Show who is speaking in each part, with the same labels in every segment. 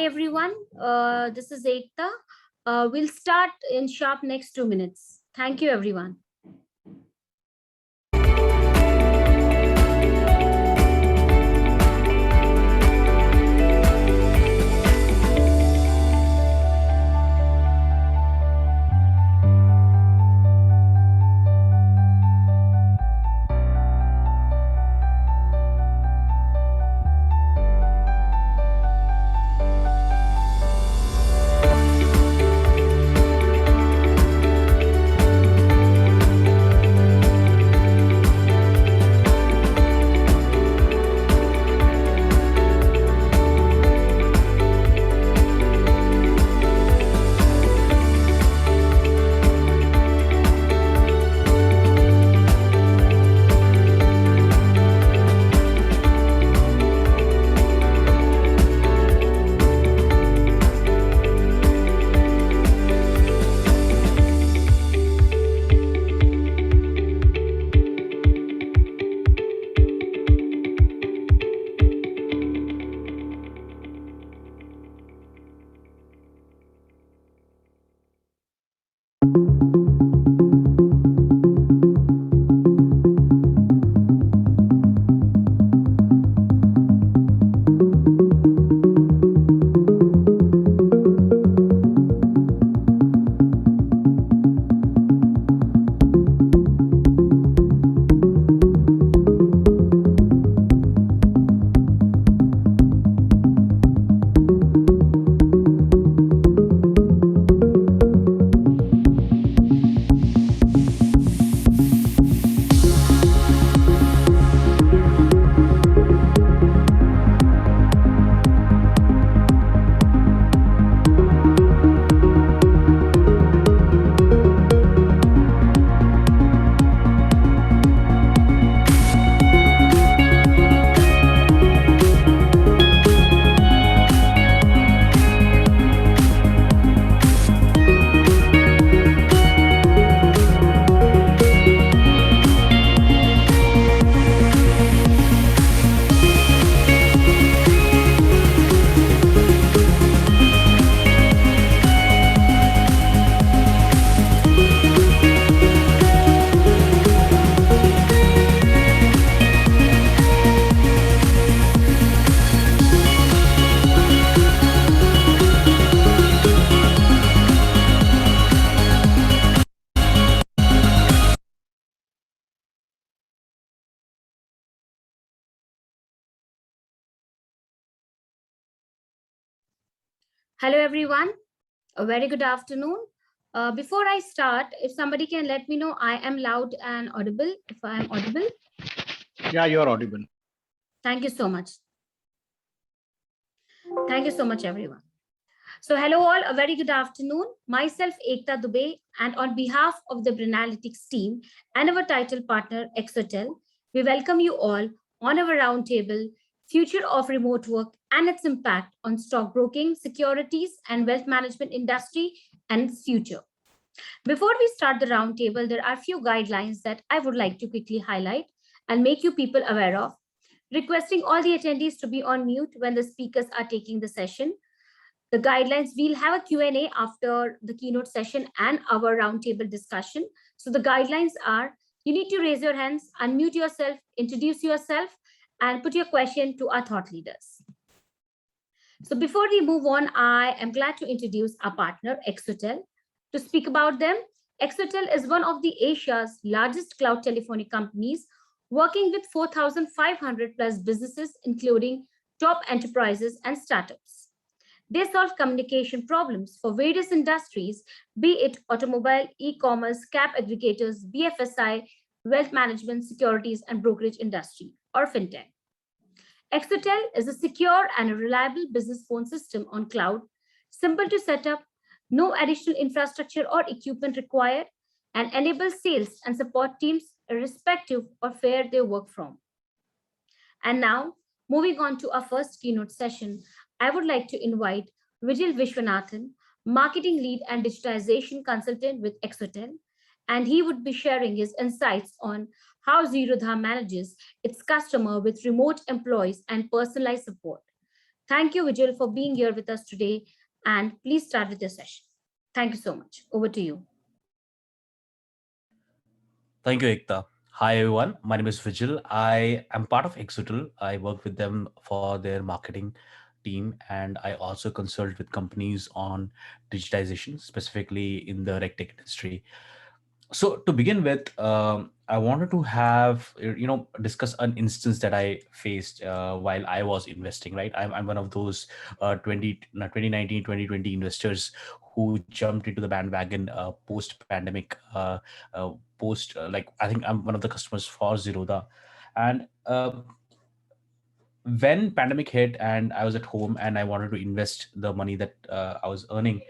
Speaker 1: everyone. This is Ekta. We'll start in sharp next 2 minutes. Thank you, everyone. Hello, everyone. A very good afternoon. Before I start, if somebody can let me know I am loud and audible, if I am audible.
Speaker 2: Yeah, you're audible.
Speaker 1: Thank you so much. Thank you so much, everyone. So hello all, a very good afternoon. Myself, Ekta Dubey, and on behalf of the Brinalytics team and our title partner, Exotel, we welcome you all on our roundtable, Future of Remote Work and its Impact on Stockbroking, Securities, and Wealth Management Industry and its Future. Before we start the roundtable, there are a few guidelines that I would like to quickly highlight and make you people aware of. Requesting all the attendees to be on mute when the speakers are taking the session. The guidelines, we'll have a Q&A after the keynote session and our roundtable discussion. So the guidelines are, you need to raise your hands, unmute yourself, introduce yourself, and put your question to our thought leaders. So before we move on, I am glad to introduce our partner, Exotel. To speak about them, Exotel is one of the Asia's largest cloud telephony companies, working with 4,500 plus businesses, including top enterprises and startups. They solve communication problems for various industries, be it automobile, e-commerce, cab aggregators, BFSI, wealth management, securities, and brokerage industry, or Fintech. Exotel is a secure and a reliable business phone system on cloud, simple to set up, no additional infrastructure or equipment required, and enables sales and support teams irrespective of where they work from. And now, moving on to our first keynote session, I would like to invite Vijay Vishwanathan, Marketing Lead and Digitization Consultant with Exotel, and he would be sharing his insights on how Zerodha manages its customer with remote employees and personalized support. Thank you, Vijay, for being here with us today. And please start with the session. Thank you so much. Over to you.
Speaker 3: Thank you, Ekta. Hi, everyone. My name is Vijil. I am part of Exotel. I work with them for their marketing team, and I also consult with companies on digitization, specifically in the regtech industry. So to begin with, I wanted to have discuss an instance that I faced while I was investing. Right, I'm one of those 2019 2020 investors who jumped into the bandwagon post pandemic, post like I think I'm one of the customers for Zerodha, and when pandemic hit and I was at home and I wanted to invest the money that I was earning.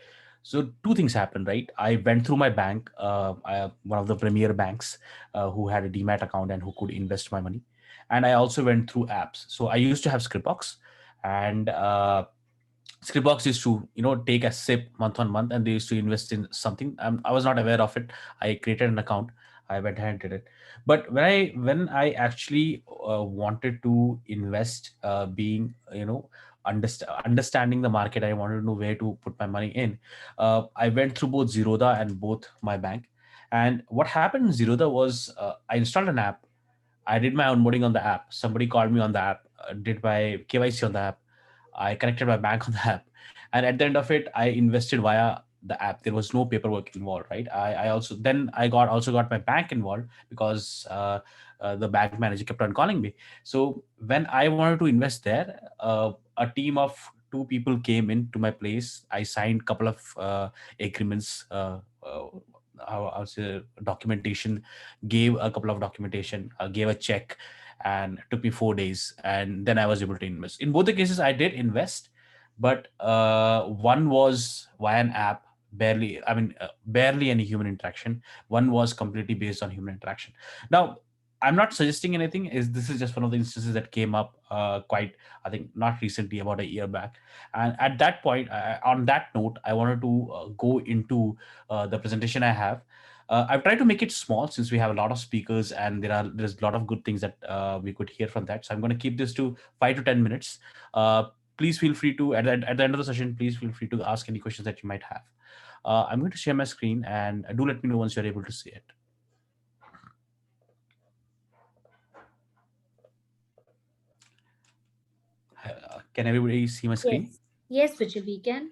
Speaker 3: So two things happened, right? I went through my bank, one of the premier banks, who had a demat account and who could invest my money, and I also went through apps. So I used to have Scriptbox, and Scriptbox used to, take a sip month on month, and they used to invest in something. I was not aware of it. I created an account. I went ahead and did it. But when I actually wanted to invest, being understanding the market, I wanted to know where to put my money in. I went through both Zerodha and both my bank. And what happened in Zerodha was I installed an app. I did my onboarding on the app. Somebody called me on the app, did my KYC on the app. I connected my bank on the app, and at the end of it, I invested via the app. There was no paperwork involved, right? I also then I got my bank involved because the bank manager kept on calling me. So when I wanted to invest there, a team of two people came into my place. I signed a couple of agreements. I would say documentation, gave a couple of documentation, gave a check, and it took me 4 days, and then I was able to invest. In both the cases, I did invest, but one was via an app, barely any human interaction. One was completely based on human interaction. Now, I'm not suggesting anything. This is just one of the instances that came up quite, I think, not recently, about a year back. And at that point, on that note, I wanted to go into the presentation I have. I've tried to make it small since we have a lot of speakers and there's a lot of good things that we could hear from that. So I'm going to keep this to 5 to 10 minutes. Please feel free to at the end of the session. Please feel free to ask any questions that you might have. I'm going to share my screen, and do let me know once you're able to see it. Can everybody see my screen?
Speaker 1: Yes. Yes, Vijay, we can.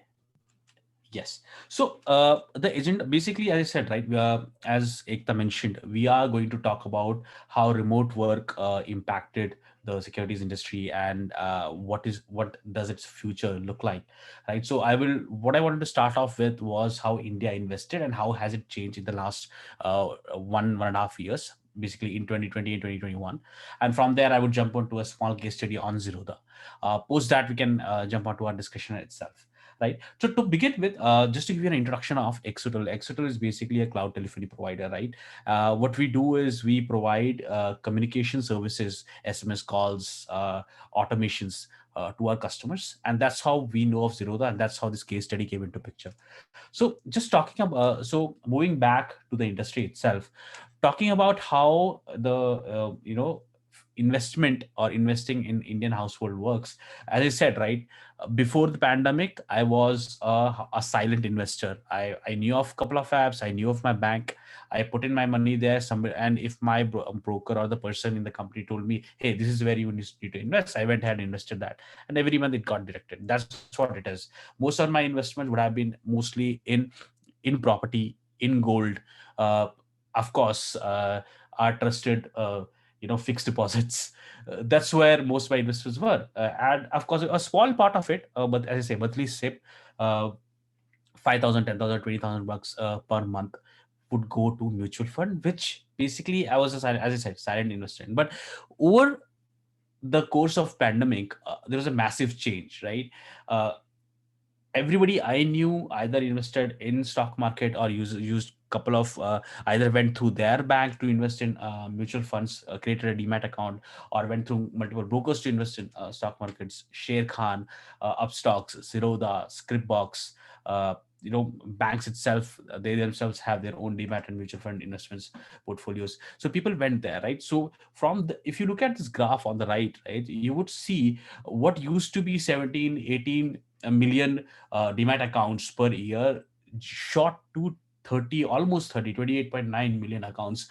Speaker 3: Yes. So the agenda, basically, as I said, right, as Ekta mentioned, we are going to talk about how remote work impacted the securities industry, and what does its future look like, right? So what I wanted to start off with was how India invested and how has it changed in the last 1.5 years, basically in 2020 and 2021. And from there, I would jump onto a small case study on Zerodha. Post that, we can jump onto our discussion itself. Right. So to begin with, just to give you an introduction of Exotel. Exotel is basically a cloud telephony provider, right? What we do is we provide communication services, SMS calls, automations to our customers, and that's how we know of Zerodha, and that's how this case study came into picture. So just talking about, moving back to the industry itself, talking about how the investment or investing in Indian household works. As I said, right, before the pandemic, I was a silent investor. I knew of a couple of apps. I knew of my bank. I put in my money there somewhere, and if my broker or the person in the company told me, "Hey, this is where you need to invest," I went ahead and invested that, and every month it got directed. That's what it is. Most of my investments would have been mostly in property, in gold, uh, of course, our trusted fixed deposits. That's where most of my investments were, and of course a small part of it, but as I say, monthly SIP, uh, 5,000, 10,000, 20,000 bucks per month would go to mutual fund, which basically I was as I said, silent investor in. But over the course of pandemic, there was a massive change, right? uh, Everybody I knew either invested in stock market or used couple of, either went through their bank to invest in mutual funds, created a demat account, or went through multiple brokers to invest in stock markets. Share Khan, Upstocks, Zerodha, Scriptbox, banks itself, they themselves have their own demat and mutual fund investments portfolios. So people went there, right? So if you look at this graph on the right, you would see what used to be 17, 18 million demat accounts per year shot to 30, almost 30, 28.9 million accounts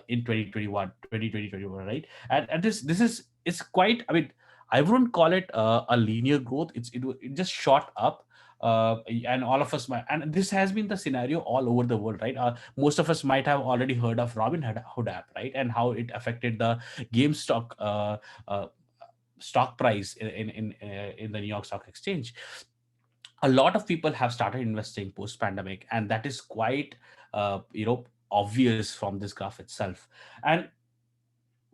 Speaker 3: in 2021, 2021, right? And this is, it's quite, I mean, I wouldn't call it a linear growth. It just shot up. And all of us might, and this has been the scenario all over the world, right? Most of us might have already heard of Robinhood app, right? And how it affected the GameStop uh, stock price in the New York Stock Exchange. A lot of people have started investing post pandemic, and that is quite obvious from this graph itself. And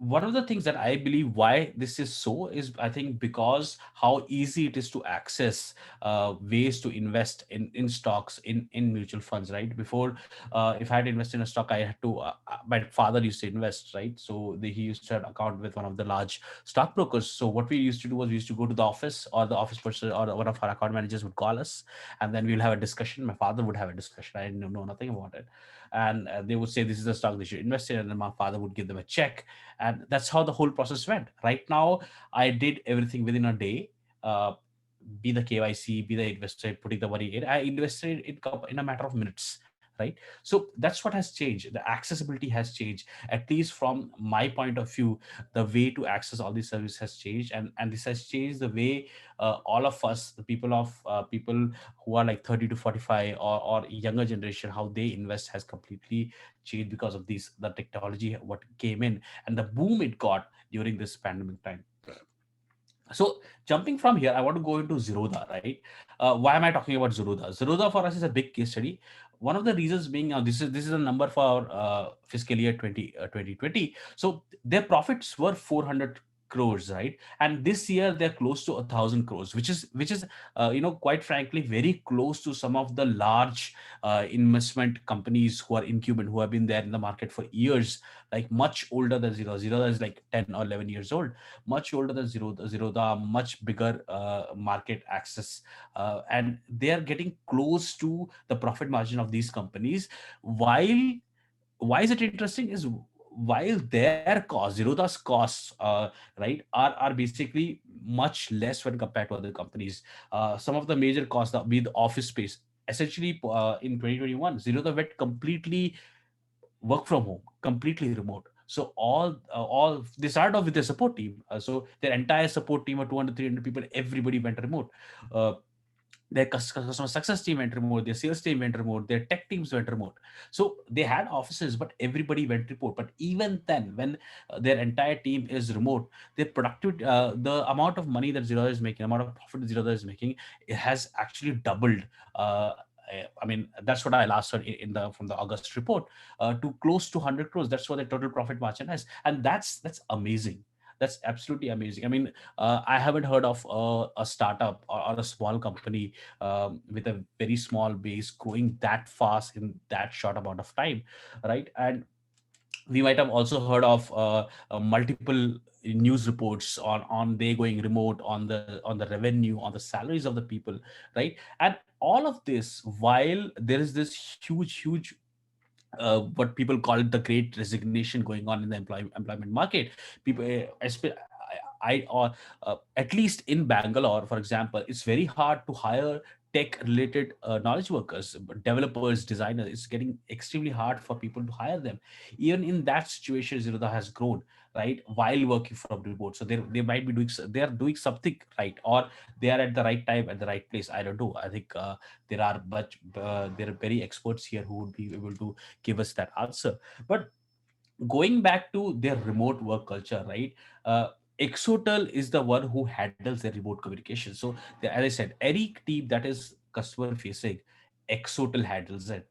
Speaker 3: one of the things that I believe why this is so is, I think, because how easy it is to access ways to invest in stocks, in mutual funds, right? Before, if I had to invest in a stock, I had to, my father used to invest, right? So he used to have an account with one of the large stockbrokers. So what we used to do was we used to go to the office, or the office person or one of our account managers would call us, and then we'll have a discussion. My father would have a discussion. I didn't know nothing about it. And they would say, this is the stock they should invest in. And then my father would give them a check, and that's how the whole process went. Right now, I did everything within a day. uh, be the KYC, be the investor, putting the money in. I invested in a matter of minutes, right? So that's what has changed. The accessibility has changed, at least from my point of view. The way to access all these services has changed, and this has changed the way all of us, the people who are like 30 to 45, or younger generation, how they invest has completely changed because of these the technology what came in, and the boom it got during this pandemic time. So jumping from here, I want to go into Zerodha, right? Why am I talking about Zerodha? Zerodha for us is a big case study. One of the reasons being, now this is a number for fiscal year 2020. So their profits were 400 crores, right? And this year they're close to 1,000 crores, which is quite frankly very close to some of the large investment companies who are incumbent, who have been there in the market for years, like much older than Zerodha. Zerodha is like 10 or 11 years old, much older than Zerodha, much bigger market access, and they are getting close to the profit margin of these companies. While why is it interesting is, while their costs, Zerodha's costs, right, are basically much less when compared to other companies. Some of the major costs that be the office space. Essentially, in 2021, Zerodha went completely work from home, completely remote. So all they started off with their support team. So their entire support team of 200, 300 people, everybody went remote. Uh, their customer success team went remote, their sales team went remote, their tech teams went remote. So they had offices, but everybody went remote. But even then, when their entire team is remote, their productivity, the amount of money that Zero is making, amount of profit that Zero is making, it has actually doubled. Uh, I mean, that's what I last heard in the from the August report, to close to 100 crores. That's what the total profit margin is, and that's amazing. That's absolutely amazing. I mean, I haven't heard of a startup, or a small company with a very small base growing that fast in that short amount of time, right? And we might have also heard of multiple news reports on they going remote, on the revenue, on the salaries of the people, right? And all of this while there is this huge what people call it the great resignation going on in the employment market. People, or at least in Bangalore, for example, it's very hard to hire tech related knowledge workers, developers, designers. It's getting extremely hard for people to hire them. Even in that situation, Zerodha has grown, right, while working from remote. So they might be doing, they are doing something right, or they are at the right time at the right place. I don't know. I think there are very experts here who would be able to give us that answer. But going back to their remote work culture, right? Exotel is the one who handles their remote communication. So, as I said, any team that is customer facing, Exotel handles it.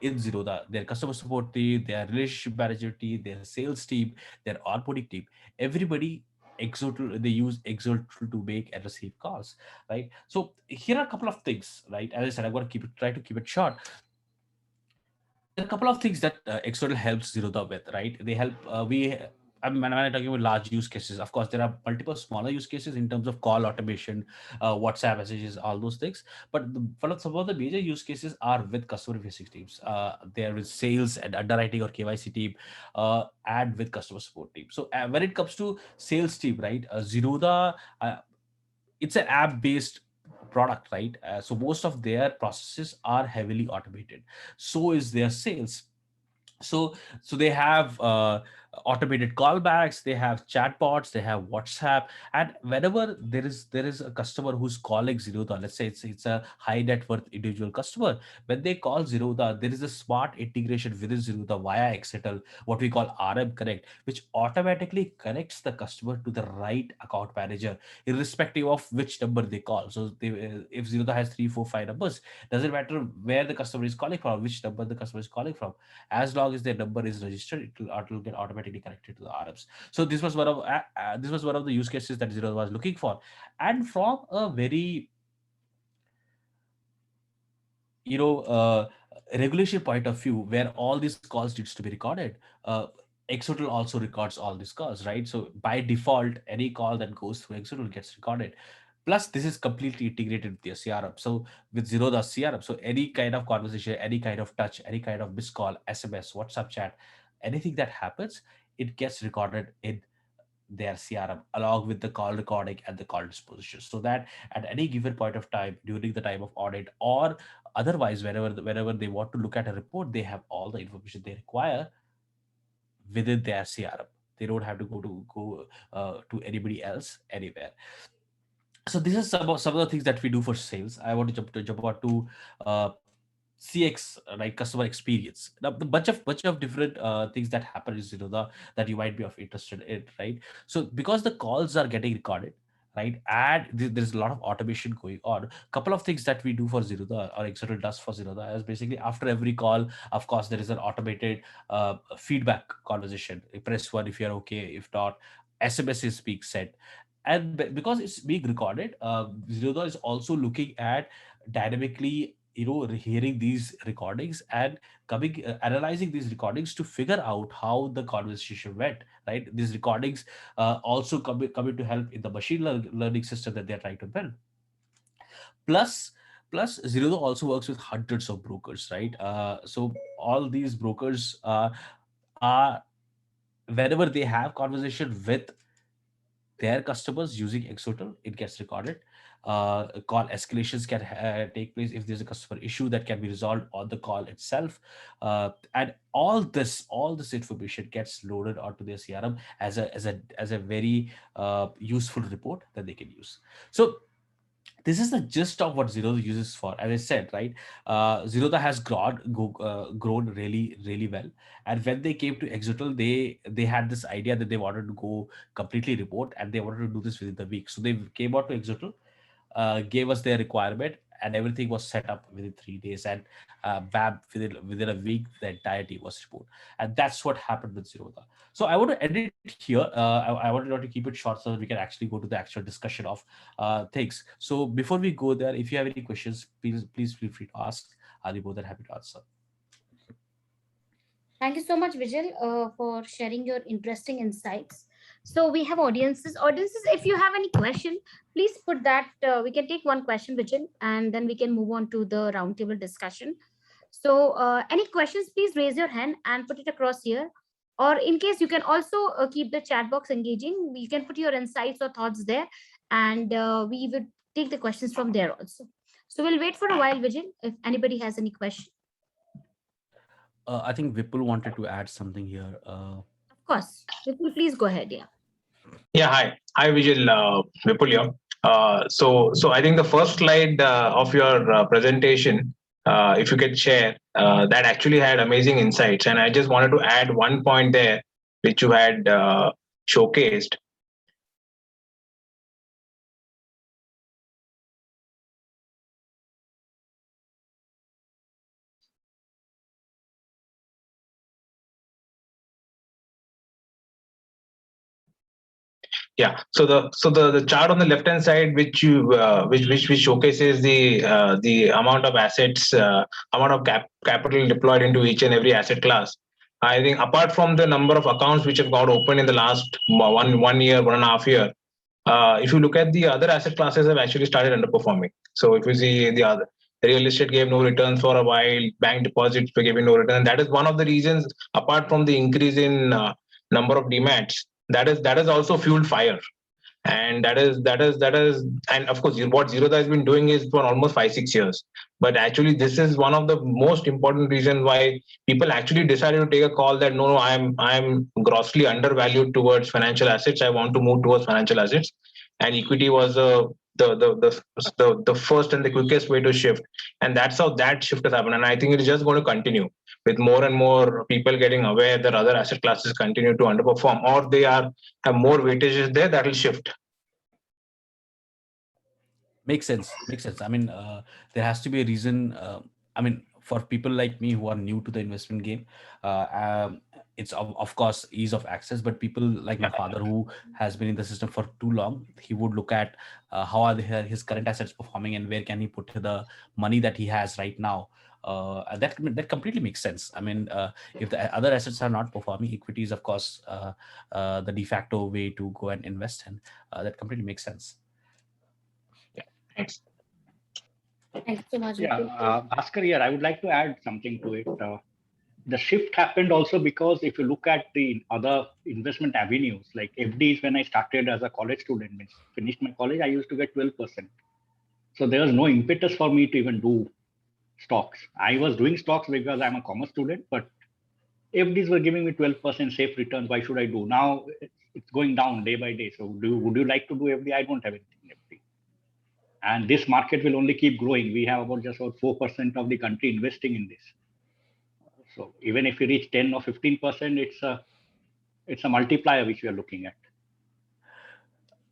Speaker 3: In Zerodha, their customer support team, their relationship manager team, their sales team, their onboarding team, everybody, Exotel, they use Exotel to make and receive calls, right? So here are a couple of things, right? As I said, I'm going to try to keep it short. There are a couple of things that Exotel helps Zerodha with, right? They help we when I'm talking about large use cases, of course, there are multiple smaller use cases in terms of call automation, WhatsApp messages, all those things. But some of the major use cases are with customer facing teams. They are with sales and underwriting or KYC team, and with customer support team. So when it comes to sales team, right, Zerodha, it's an app based product, right? So most of their processes are heavily automated. So is their sales. So they have automated callbacks, they have chatbots, they have WhatsApp. And whenever there is a customer who's calling Zerodha, let's say it's a high net worth individual customer, when they call Zerodha, there is a smart integration within Zerodha via Exotel, what we call RM Connect, which automatically connects the customer to the right account manager, irrespective of which number they call. So if Zerodha has 3 4 5 numbers, doesn't matter where the customer is calling from, which number the customer is calling from, as long as their number is registered, it will get automatically connected to the RMs. So this was one of the use cases that Zero was looking for. And from a very, you know uh, regulation point of view, where all these calls needs to be recorded, Exotel also records all these calls, right? So by default, any call that goes through Exotel gets recorded. Plus, this is completely integrated with your CRM. So with Zero, the CRM, so any kind of conversation, any kind of touch, any kind of missed call, SMS, WhatsApp chat, anything that happens, it gets recorded in their CRM along with the call recording and the call disposition, so that at any given point of time during the time of audit, or otherwise whenever they want to look at a report, they have all the information they require within their CRM. They don't have to go to anybody else anywhere. So this is some of the things that we do for sales. I want to jump out to uh, CX, like customer experience. Now, the bunch of different things that happen is, that you might be of interested in, right? So because the calls are getting recorded, right, and there's a lot of automation going on. Couple of things that we do for Zerodha, or Exotel does for Zerodha, is basically after every call, of course, there is an automated feedback conversation. You press one if you're okay, if not, SMS is being sent. And because it's being recorded, Zerodha is also looking at dynamically, hearing these recordings and coming analyzing these recordings to figure out how the conversation went, right? These recordings also come to help in the machine learning system that they're trying to build. Plus plus Zerodha also works with hundreds of brokers, right? So all these brokers are, whenever they have conversation with their customers using Exotel, it gets recorded. Call escalations can take place if there's a customer issue that can be resolved on the call itself, and all this information gets loaded onto their CRM as a very useful report that they can use. So this is the gist of what Zerodha uses for. As I said, right, Zerodha has grown really, really well. And when they came to Exotel, they had this idea that they wanted to go completely remote, and they wanted to do this within the week. So they came out to Exotel, gave us their requirement, and everything was set up within 3 days. And bam, within a week, the entire team was remote. And that's what happened with Zerodha. So I want to end it here. I wanted to keep it short so that we can actually go to the actual discussion of things. So before we go there, if you have any questions, please feel free to ask. I'll be more than happy to answer.
Speaker 1: Thank you so much, Vijay, for sharing your interesting insights. So we have audiences. Audiences, if you have any question, please put that. We can take one question, Vijay, and then we can move on to the roundtable discussion. So any questions, please raise your hand and put it across here. Or in case, you can also keep the chat box engaging. You can put your insights or thoughts there, and we will take the questions from there also. So we'll wait for a while, Vijay, if anybody has any question.
Speaker 3: I think Vipul wanted to add something here.
Speaker 1: Of course, Vipul, please go ahead. Yeah.
Speaker 2: Yeah, hi, Vijay, Vipul here. So I think the first slide of your presentation, if you could share, that actually had amazing insights, and I just wanted to add one point there, which you had showcased. Yeah. So the chart on the left hand side, which you which showcases the amount of assets, amount of capital deployed into each and every asset class. I think apart from the number of accounts which have got opened in the last 1 year, 1.5 year, if you look at the other asset classes have actually started underperforming. So if you see the other, real estate gave no returns for a while, bank deposits were giving no return. And that is one of the reasons, apart from the increase in number of demats, that is also fueled fire. And that is and of course what Zerodha has been doing is for almost 5-6 years, but actually this is one of the most important reasons why people actually decided to take a call that no, I'm grossly undervalued towards financial assets, I want to move towards financial assets, and equity was the first and the quickest way to shift, and that's how that shift has happened. And I think it is just going to continue with more and more people getting aware that other asset classes continue to underperform, or they have more weightages there, that will shift.
Speaker 3: Makes sense. Makes sense. I mean, there has to be a reason. I mean, for people like me who are new to the investment game, it's of course ease of access. But people like my father who has been in the system for too long, he would look at how are his current assets performing and where can he put the money that he has right now. That completely makes sense. I mean, if the other assets are not performing, equity is of course the de facto way to go and invest in. That completely makes sense.
Speaker 2: Thanks.
Speaker 1: Thank you so much.
Speaker 4: Yeah,
Speaker 1: Vipul.
Speaker 4: Bhaskar here, I would like to add something to it. The shift happened also because if you look at the other investment avenues, like FDs, when I started as a college student, means finished my college, I used to get 12%. So there was no impetus for me to even do stocks. I was doing stocks because I'm a commerce student, but FDs were giving me 12% safe returns. Why should I do? Now it's going down day by day. So would you like to do FD? I don't have anything in FD. And this market will only keep growing. We have about just about 4% of the country investing in this. So even if we reach 10 or 15%, it's a multiplier which we are looking at.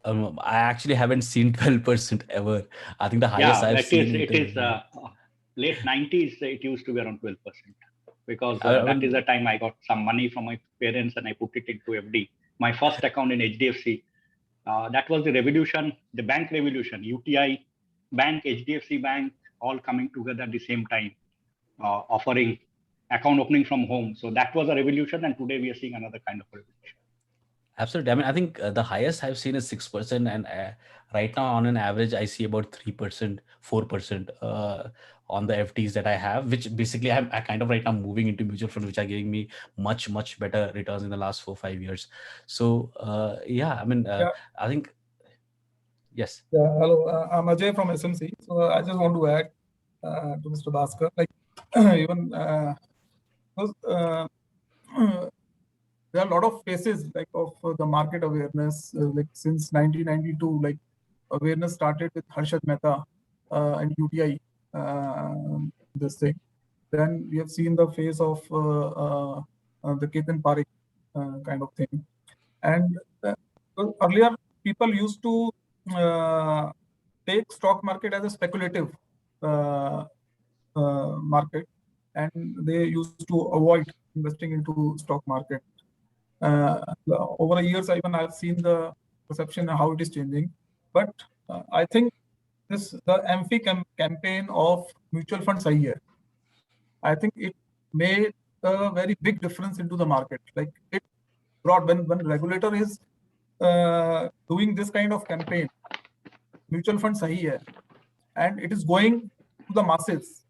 Speaker 3: I actually haven't seen 12% ever. I think the highest
Speaker 4: Yeah,
Speaker 3: I've seen
Speaker 4: it is late 90s. It used to be around 12% because
Speaker 3: I
Speaker 4: that
Speaker 3: mean,
Speaker 4: is the time I got some money from my parents and I put it into FD. My first account in HDFC. That was the revolution, the bank revolution. UTI Bank, HDFC Bank, all coming together at the same time, offering account opening from home. So that was a revolution, and today we are seeing another kind of revolution.
Speaker 3: absolutely. I mean, I think the highest I've seen is 6%, and right now, on an average, I see about 3%, 4% on the FTs that I have, which basically I kind of right now moving into mutual fund, which are giving me much better returns in the last 4-5 years. So yeah, I mean,
Speaker 5: Yeah.
Speaker 3: I think yes.
Speaker 5: Yeah, hello. I'm Ajay from SMC. So I just want to add to Mr. Bhaskar, like even because there are a lot of phases like of the market awareness, like since 1992, like awareness started with Harshad Mehta and UTI, this thing. Then we have seen the phase of the Ketan Parekh kind of thing. And earlier people used to take stock market as a speculative market, and they used to avoid investing into stock market. Over the years, even I've seen the perception of how it is changing. But I think the AMFI campaign of mutual funds here, I think it made a very big difference into the market. Like it brought when regulator is doing this kind of campaign, mutual funds here, and it is going to the masses.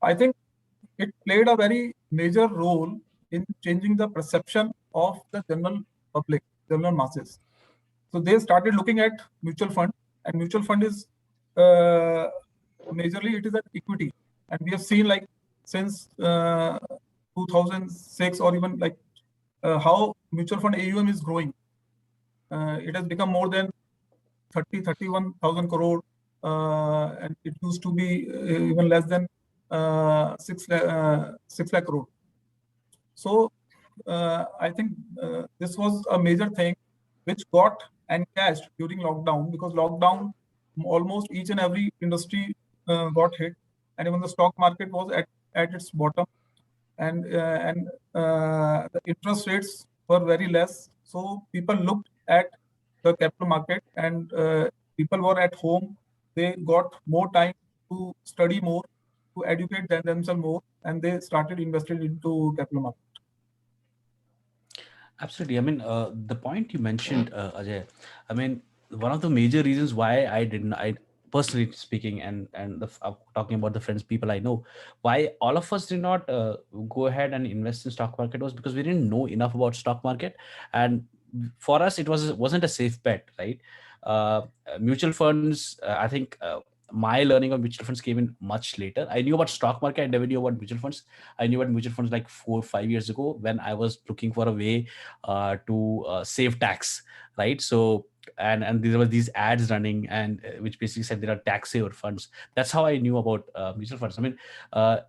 Speaker 5: I think it played a very major role in changing the perception of the general public, general masses. So they started looking at mutual fund, and mutual fund is majorly it is an equity, and we have seen like since 2006 or even like how mutual fund AUM is growing. It has become more than 31,000 crore, and it used to be even less than 6 lakh crore. So I think this was a major thing which got encashed during lockdown, because lockdown almost each and every industry got hit, and even the stock market was at its bottom, and the interest rates were very less. So people looked at the capital market, and people were at home. They got more time to study more, to educate themselves more, and they started investing into capital market.
Speaker 3: Absolutely. I mean, the point you mentioned, Ajay, I mean, one of the major reasons why I personally speaking, and talking about the friends, people I know, why all of us did not go ahead and invest in stock market was because we didn't know enough about stock market, and for us it wasn't a safe bet, right? Mutual funds, I think. My learning of mutual funds came in much later. I knew about stock market. I never knew about mutual funds. I knew about mutual funds like 4 or 5 years ago when I was looking for a way to save tax, right? So and there were these ads running, and which basically said there are tax saver funds. That's how I knew about mutual funds. I mean,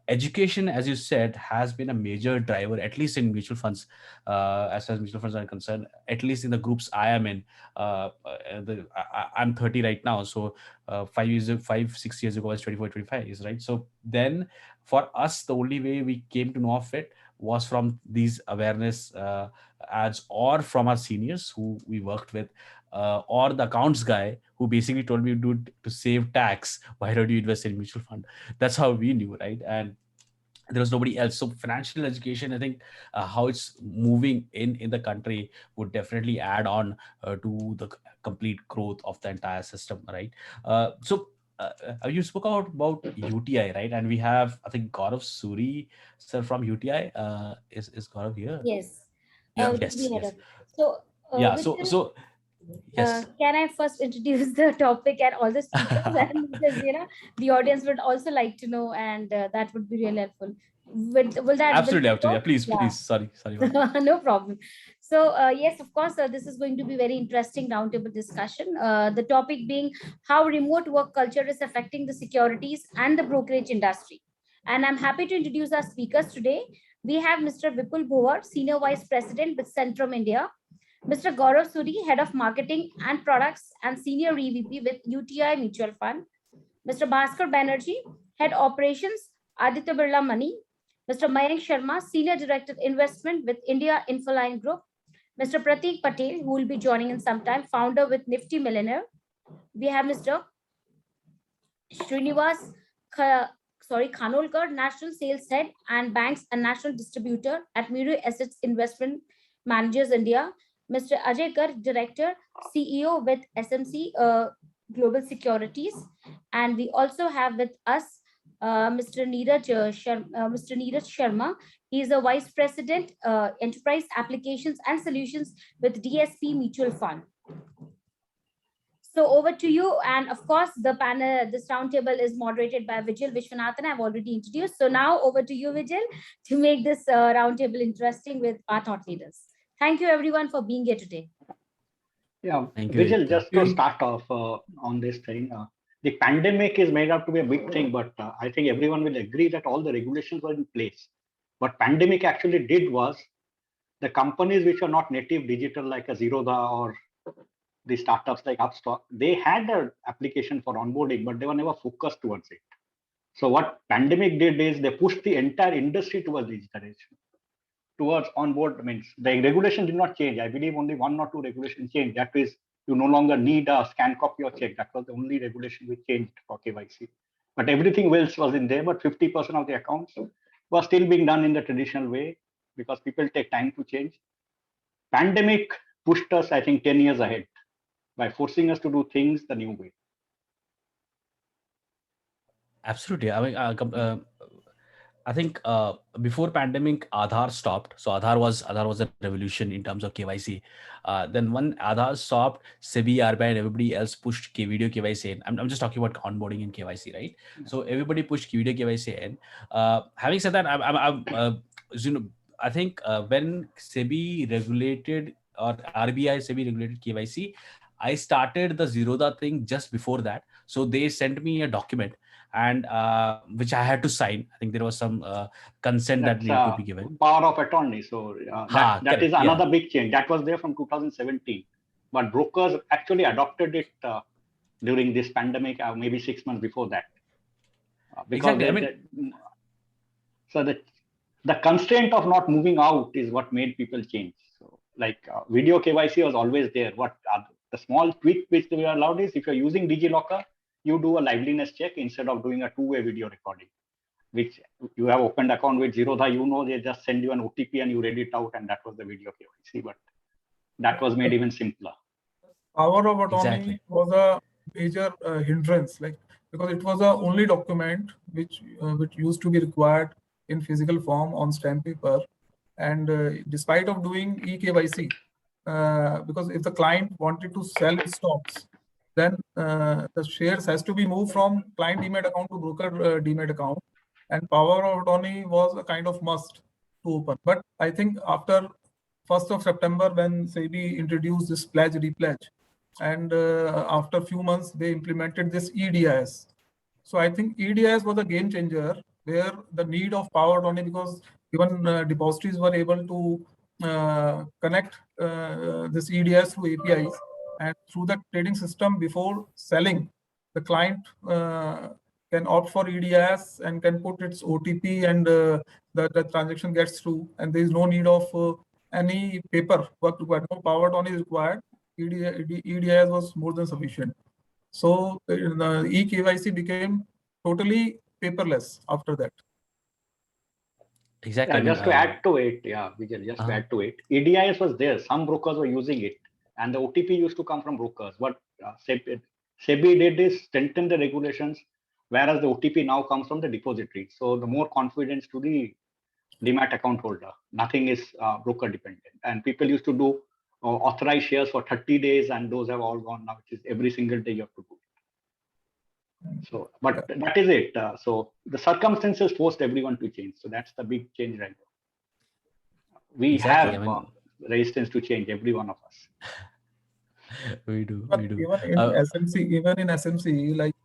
Speaker 3: education, as you said, has been a major driver, at least in mutual funds, as far as mutual funds are concerned. At least in the groups I am in, I'm 30 right now, so 5 6 years ago I was 24 25 years, right? So then for us the only way we came to know of it was from these awareness ads, or from our seniors who we worked with, or the accounts guy who basically told me, dude, to save tax, why don't you invest in mutual fund? That's how we knew, right? And there was nobody else. So financial education, I think, how it's moving in the country would definitely add on to the complete growth of the entire system, right? You spoke about UTI, right? And we have, I think, Gaurav Suri sir from UTI. Is Gaurav here?
Speaker 1: Yes,
Speaker 2: Yeah.
Speaker 1: to
Speaker 3: Yes,
Speaker 1: be head
Speaker 3: yes.
Speaker 1: of. So,
Speaker 3: Yeah,
Speaker 1: Vijay,
Speaker 3: yes.
Speaker 1: can I first introduce the topic and all the speakers? And because the audience would also like to know, and that would be really helpful. Will
Speaker 3: Absolutely,
Speaker 1: that
Speaker 3: absolutely. Yeah,
Speaker 1: work?
Speaker 3: please,
Speaker 1: Yeah.
Speaker 3: please. Sorry about that.
Speaker 1: No problem. So, yes, of course, this is going to be very interesting roundtable discussion. The topic being how remote work culture is affecting the securities and the brokerage industry. And I'm happy to introduce our speakers today. We have Mr. Vipul Bhuvar, Senior Vice President with Centrum India, Mr. Gaurav Suri, Head of Marketing and Products and Senior EVP with UTI Mutual Fund, Mr. Bhaskar Banerjee, Head Operations, Aditya Birla Money, Mr. Mayank Sharma, Senior Director Investment with India Infoline Group, Mr. Prateek Patel, who will be joining in some time, founder with Nifty Millionaire. We have Mr. Srinivas Khanolkar, National Sales Head and Banks and National Distributor at Miro Assets Investment Managers India. Mr. Ajay Garg, Director, CEO with SMC Global Securities. And we also have with us Mr. Neeraj Sharma. He is a Vice President, Enterprise Applications and Solutions with DSP Mutual Fund. So over to you. And of course, the panel, this roundtable is moderated by Vijay Vishwanathan. I've already introduced. So now over to you, Vijay, to make this roundtable interesting with our thought leaders. Thank you, everyone, for being here today.
Speaker 4: Yeah,
Speaker 3: Thank you,
Speaker 4: Vijay,
Speaker 3: Ekta.
Speaker 4: just to start off on this thing, the pandemic is made out to be a big thing, but I think everyone will agree that all the regulations were in place. What pandemic actually did was the companies which are not native digital like a Zerodha or the startups like Upstock, they had an application for onboarding, but they were never focused towards it. So what pandemic did is they pushed the entire industry towards digitalization, towards onboard. Means the regulation did not change. I believe only 1 or 2 regulations changed. That is, you no longer need a scan copy or check. That was the only regulation which changed for KYC. But everything else was in there. But 50% of the accounts were still being done in the traditional way because people take time to change. Pandemic pushed us, I think, 10 years ahead by forcing us to do things the new way.
Speaker 3: Absolutely. I think before pandemic, Aadhaar stopped. So Aadhaar was a revolution in terms of KYC. Then when Aadhaar stopped, SEBI, RBI, and everybody else pushed video KYC in. I'm just talking about onboarding and KYC, right? So everybody pushed video KYC in. Having said that, I think when SEBI regulated, or RBI SEBI regulated KYC, I started the Zerodha thing just before that. So they sent me a document, and which I had to sign. I think there was some consent that needed to be given.
Speaker 4: Power of attorney. So that is another big change. That was there from 2017, but brokers actually adopted it during this pandemic, maybe 6 months before that. Because
Speaker 3: exactly.
Speaker 4: So the constraint of not moving out is what made people change. So like video KYC was always there. What the small tweak which we are allowed is, if you're using DigiLocker, you do a liveliness check instead of doing a 2-way video recording. which you have opened account with Zerodha, they just send you an OTP and you read it out, and that was the video KYC. But that was made even simpler.
Speaker 5: Power of attorney
Speaker 3: Exactly.
Speaker 5: was a major hindrance, because it was the only document which used to be required in physical form on stamp paper, and despite of doing eKYC, because if the client wanted to sell its stocks, then the shares has to be moved from client demat account to broker demat account, and power of attorney was a kind of must to open. But I think after 1st of September, when SEBI introduced this pledge repledge, and after a few months they implemented this EDIS. So I think EDIS was a game changer, where the need of power attorney, because even depositories were able to connect this EDIS through APIs, and through the trading system before selling, the client can opt for EDIS and can put its OTP, and the transaction gets through, and there is no need of any paper work required. No power attorney is required. EDIS was more than sufficient. So the eKYC became totally paperless after that.
Speaker 3: Exactly.
Speaker 4: Just to add to it, Vijay, just to add to it, EDIS was there. Some brokers were using it, and the OTP used to come from brokers. What SEBI did is strengthen the regulations, whereas the OTP now comes from the depository. So the more confidence to the demat account holder. Nothing is broker dependent, and people used to do authorized shares for 30 days, and those have all gone now, which is every single day you have to do it. So, but that is it. So the circumstances forced everyone to change. So that's the big change right now. We have resistance to change, every one of us.
Speaker 3: We do.
Speaker 5: Even in SMC, like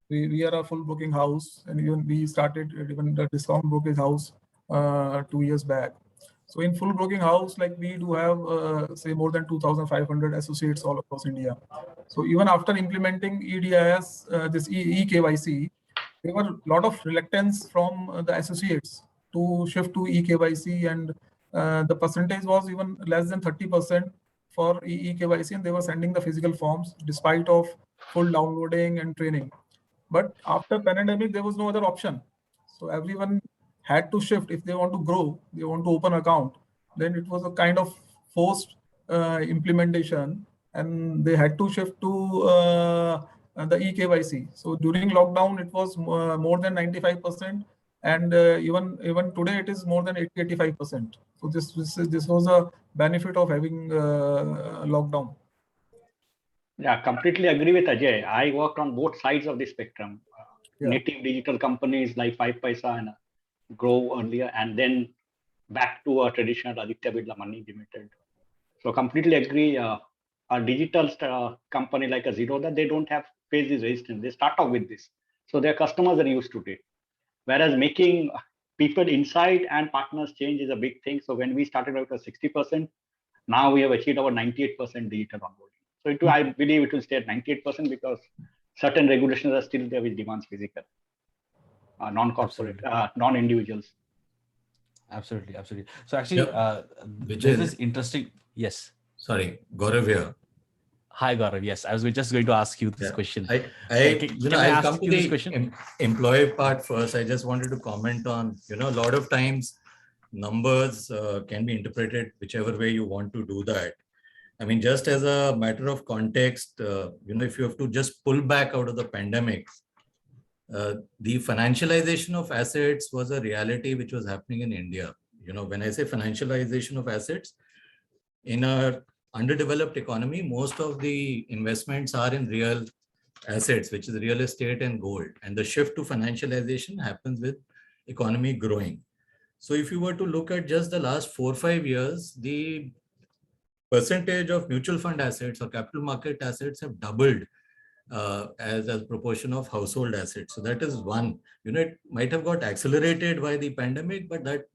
Speaker 5: we are a full broking house, and even we started even the discount brokerage house 2 years back. So in full broking house, like we do have say more than 2,500 associates all across India. So even after implementing EDIS, this eKYC, there were a lot of reluctance from the associates to shift to eKYC, and the percentage was even less than 30% for eKYC, and they were sending the physical forms despite of full downloading and training. But after pandemic, there was no other option. So everyone had to shift. If they want to grow, they want to open account, then it was a kind of forced implementation, and they had to shift to the eKYC. So during lockdown, it was more than 95%, and even today it is more than 80-85%. So this was a benefit of having lockdown.
Speaker 4: Yeah, completely agree with Ajay. I worked on both sides of the spectrum. Native digital companies like 5paisa and Grow earlier, and then back to a traditional Aditya Birla Money Limited. So completely agree. A digital company like a Zerodha, they don't have faced this resistance. They start off with this, so their customers are used to it. Whereas making people inside and partners change is a big thing. So when we started out at 60%, now we have achieved our 98% digital onboarding. So I believe it will stay at 98% because certain regulations are still there which demands physical. Non-corporate, non-individuals.
Speaker 3: Absolutely. So actually, this is interesting. Yes.
Speaker 6: Sorry, Gaurav here.
Speaker 3: Hi, Gaurav. Yes, I was just going to ask you this question.
Speaker 6: I'll come to the employee part first. I just wanted to comment on, a lot of times numbers can be interpreted whichever way you want to do that. I mean, just as a matter of context, if you have to just pull back out of the pandemic, the financialization of assets was a reality which was happening in India. When I say financialization of assets, in a underdeveloped economy, most of the investments are in real assets, which is real estate and gold. And the shift to financialization happens with economy growing. So if you were to look at just the last 4 or 5 years, the percentage of mutual fund assets or capital market assets have doubled as a proportion of household assets. So that is one. It might have got accelerated by the pandemic, but that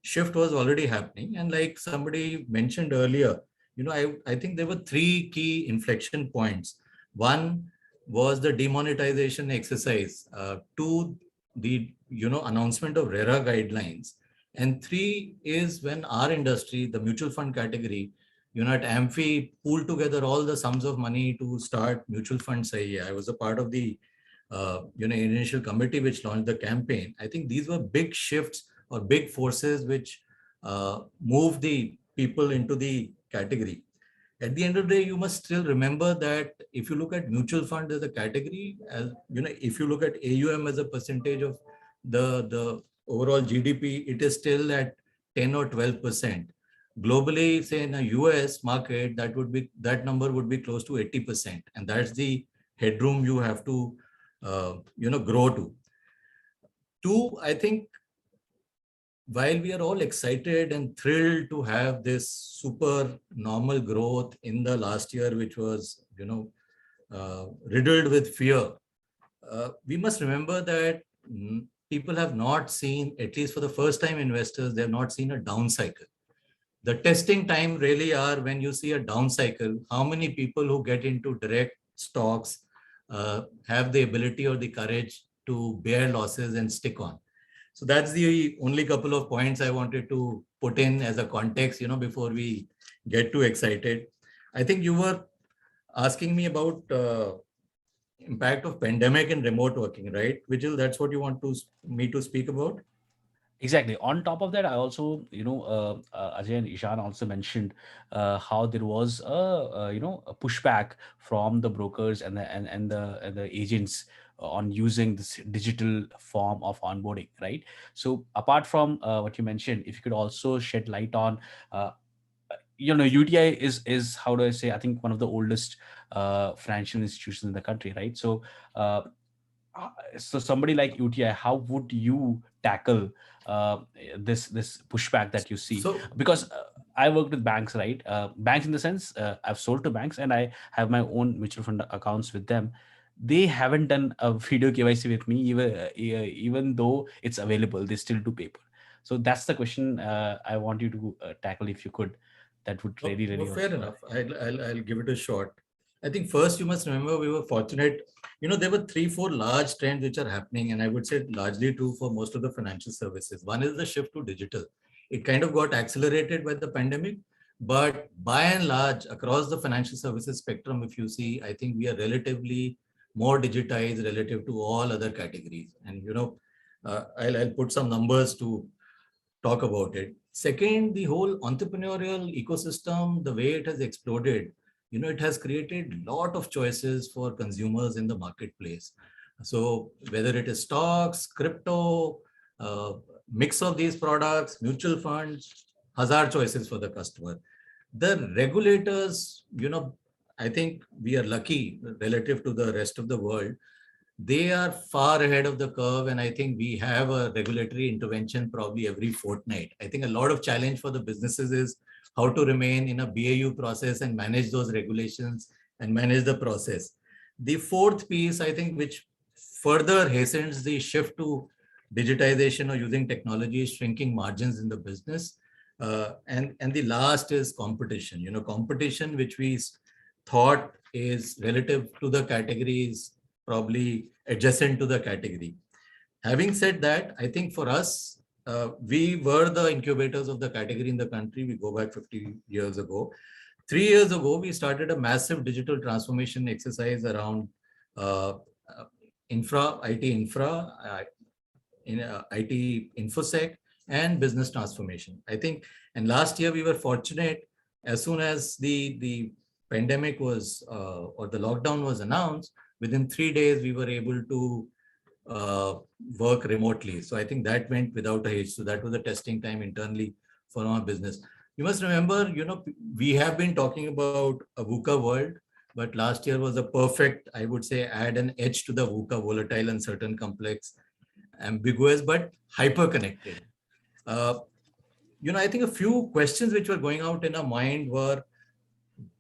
Speaker 6: shift was already happening. And like somebody mentioned earlier, I think there were 3 key inflection points. One was the demonetization exercise. 2, the announcement of RERA guidelines. And 3 is when our industry, the mutual fund category, at Amphi pooled together all the sums of money to start mutual funds. I was a part of the initial committee which launched the campaign. I think these were big shifts or big forces which move the people into the category. At the end of the day, you must still remember that if you look at mutual fund as a category, as if you look at AUM as a percentage of the overall GDP, it is still at 10 or 12%. Globally, say in a US market, that number would be close to 80%, and that's the headroom you have to grow to. Two, I think while we are all excited and thrilled to have this super normal growth in the last year, which was riddled with fear, we must remember that people have not seen, at least for the first time investors, they have not seen a down cycle. The testing time really are when you see a down cycle, how many people who get into direct stocks have the ability or the courage to bear losses and stick on. So that's the only couple of points I wanted to put in as a context, before we get too excited. I think you were asking me about impact of pandemic and remote working, right? Vijil, that's what you want me to speak about?
Speaker 3: Exactly. On top of that, I also, Ajay and Ishan also mentioned how there was a pushback from the brokers and the agents on using this digital form of onboarding, right? So apart from what you mentioned, if you could also shed light on, UTI is how do I say? I think one of the oldest financial institutions in the country, right? So. So somebody like UTI, how would you tackle this pushback that you see? Because I worked with banks, right? Banks in the sense I've sold to banks and I have my own mutual fund accounts with them. They haven't done a video KYC with me, even though it's available. They still do paper. So that's the question I want you to tackle if you could. That would really
Speaker 6: fair enough. I'll give it a shot. I think first you must remember we were fortunate. There were 3-4 large trends which are happening, and I would say largely true for most of the financial services. One is the shift to digital. It kind of got accelerated by the pandemic, but by and large, across the financial services spectrum, if you see, I think we are relatively more digitized relative to all other categories. And I'll put some numbers to talk about it. Second, the whole entrepreneurial ecosystem, the way it has exploded, it has created a lot of choices for consumers in the marketplace. So whether it is stocks, crypto, mix of these products, mutual funds, hazard choices for the customer. The regulators, I think we are lucky relative to the rest of the world. They are far ahead of the curve, and I think we have a regulatory intervention probably every fortnight. I think a lot of challenge for the businesses is how to remain in a BAU process and manage those regulations and manage the process. The fourth piece, I think, which further hastens the shift to digitization or using technology, is shrinking margins in the business. And the last is competition. Competition, which we thought is relative to the categories, probably adjacent to the category. Having said that, I think for us, we were the incubators of the category in the country. We go back 50 years ago. 3 years ago, we started a massive digital transformation exercise around IT infra, IT infosec, and business transformation. I think, and last year we were fortunate, as soon as the pandemic was, or the lockdown was announced, within 3 days, we were able to work remotely. So I think that went without a hitch. So that was a testing time internally for our business. You must remember, we have been talking about a VUCA world, but last year was a perfect, I would say, add an edge to the VUCA: volatile, uncertain, complex, ambiguous, but hyper-connected. I think a few questions which were going out in our mind were,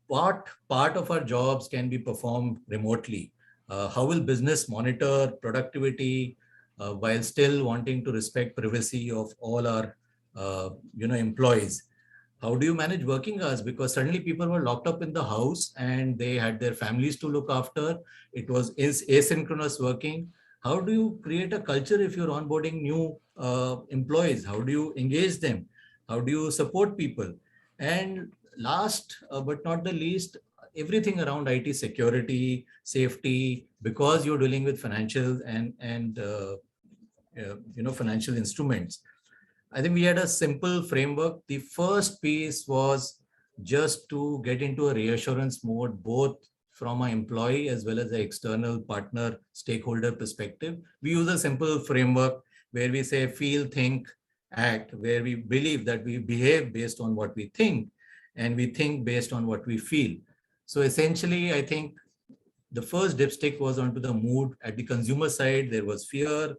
Speaker 6: what part of our jobs can be performed remotely? How will business monitor productivity while still wanting to respect privacy of all our employees? How do you manage working hours? Because suddenly people were locked up in the house and they had their families to look after. It was asynchronous working. How do you create a culture if you're onboarding new employees? How do you engage them? How do you support people? And last but not the least, everything around IT security, safety, because you're dealing with financial and financial instruments. I think we had a simple framework. The first piece was just to get into a reassurance mode, both from an employee as well as an external partner stakeholder perspective. We use a simple framework where we say feel, think, act, where we believe that we behave based on what we think and we think based on what we feel. So essentially, I think the first dipstick was onto the mood. At the consumer side, there was fear,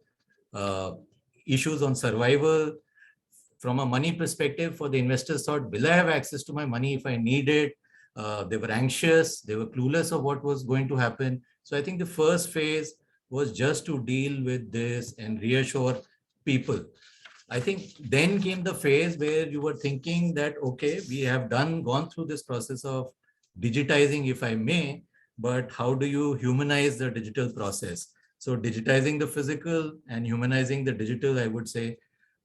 Speaker 6: issues on survival. From a money perspective, for the investors thought, will I have access to my money if I need it? They were anxious, they were clueless of what was going to happen. So I think the first phase was just to deal with this and reassure people. I think then came the phase where you were thinking that, okay, we have gone through this process of digitizing, if I may, but how do you humanize the digital process? So digitizing the physical and humanizing the digital, I would say,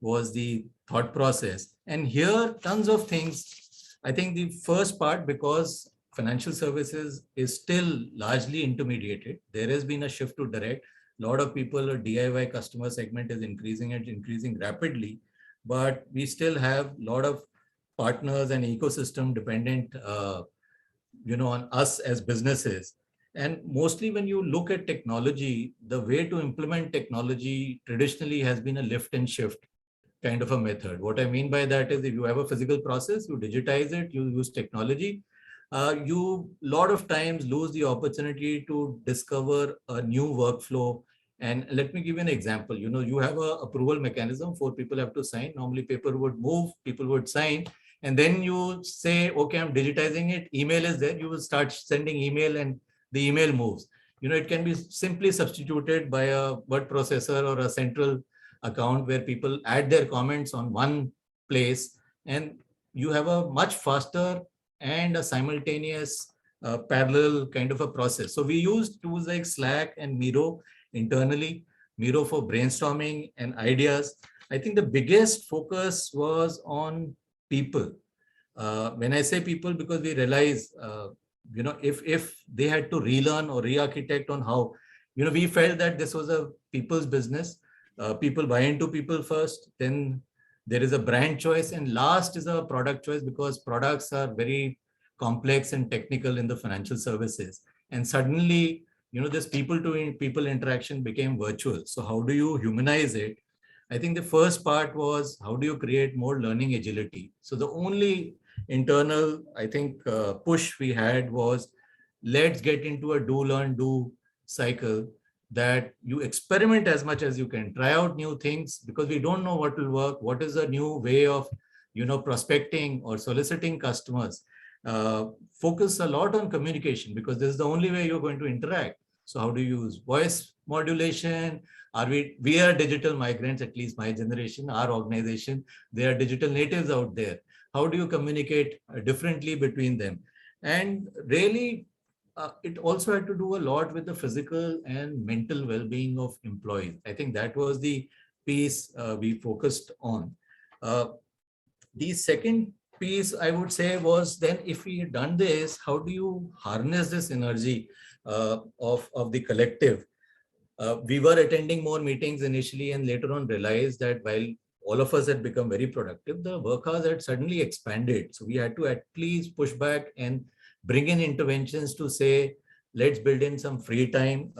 Speaker 6: was the thought process. And here, tons of things. I think the first part, because financial services is still largely intermediated, there has been a shift to direct. A lot of people, a DIY customer segment is increasing and increasing rapidly, but we still have a lot of partners and ecosystem dependent, on us as businesses. And mostly when you look at technology, the way to implement technology traditionally has been a lift and shift kind of a method. What I mean by that is if you have a physical process, you digitize it, you use technology, you a lot of times lose the opportunity to discover a new workflow. And let me give you an example. You have a approval mechanism, 4 people have to sign. Normally paper would move, people would sign. And then you say, okay, I'm digitizing it. Email is there. You will start sending email and the email moves. It can be simply substituted by a word processor or a central account where people add their comments on one place, and you have a much faster and a simultaneous parallel kind of a process. So we used tools like Slack and Miro internally, Miro for brainstorming and ideas. I think the biggest focus was on people. When I say people, because we realize, if they had to relearn or re-architect on how, we felt that this was a people's business. People buy into people first, then there is a brand choice, and last is a product choice, because products are very complex and technical in the financial services. And suddenly, this people to people interaction became virtual. So how do you humanize it? I think the first part was, how do you create more learning agility? So the only internal, I think, push we had was, let's get into a do, learn, do cycle, that you experiment as much as you can, try out new things, because we don't know what will work. What is a new way of, prospecting or soliciting customers? Focus a lot on communication, because this is the only way you're going to interact. So how do you use voice modulation? We are digital migrants, at least my generation, our organization, they are digital natives out there. How do you communicate differently between them? And really, it also had to do a lot with the physical and mental well-being of employees. I think that was the piece we focused on. The second piece, I would say, was then, if we had done this, how do you harness this energy of the collective? We were attending more meetings initially, and later on realized that while all of us had become very productive, the work hours had suddenly expanded. So we had to at least push back and bring in interventions to say, let's build in some free time,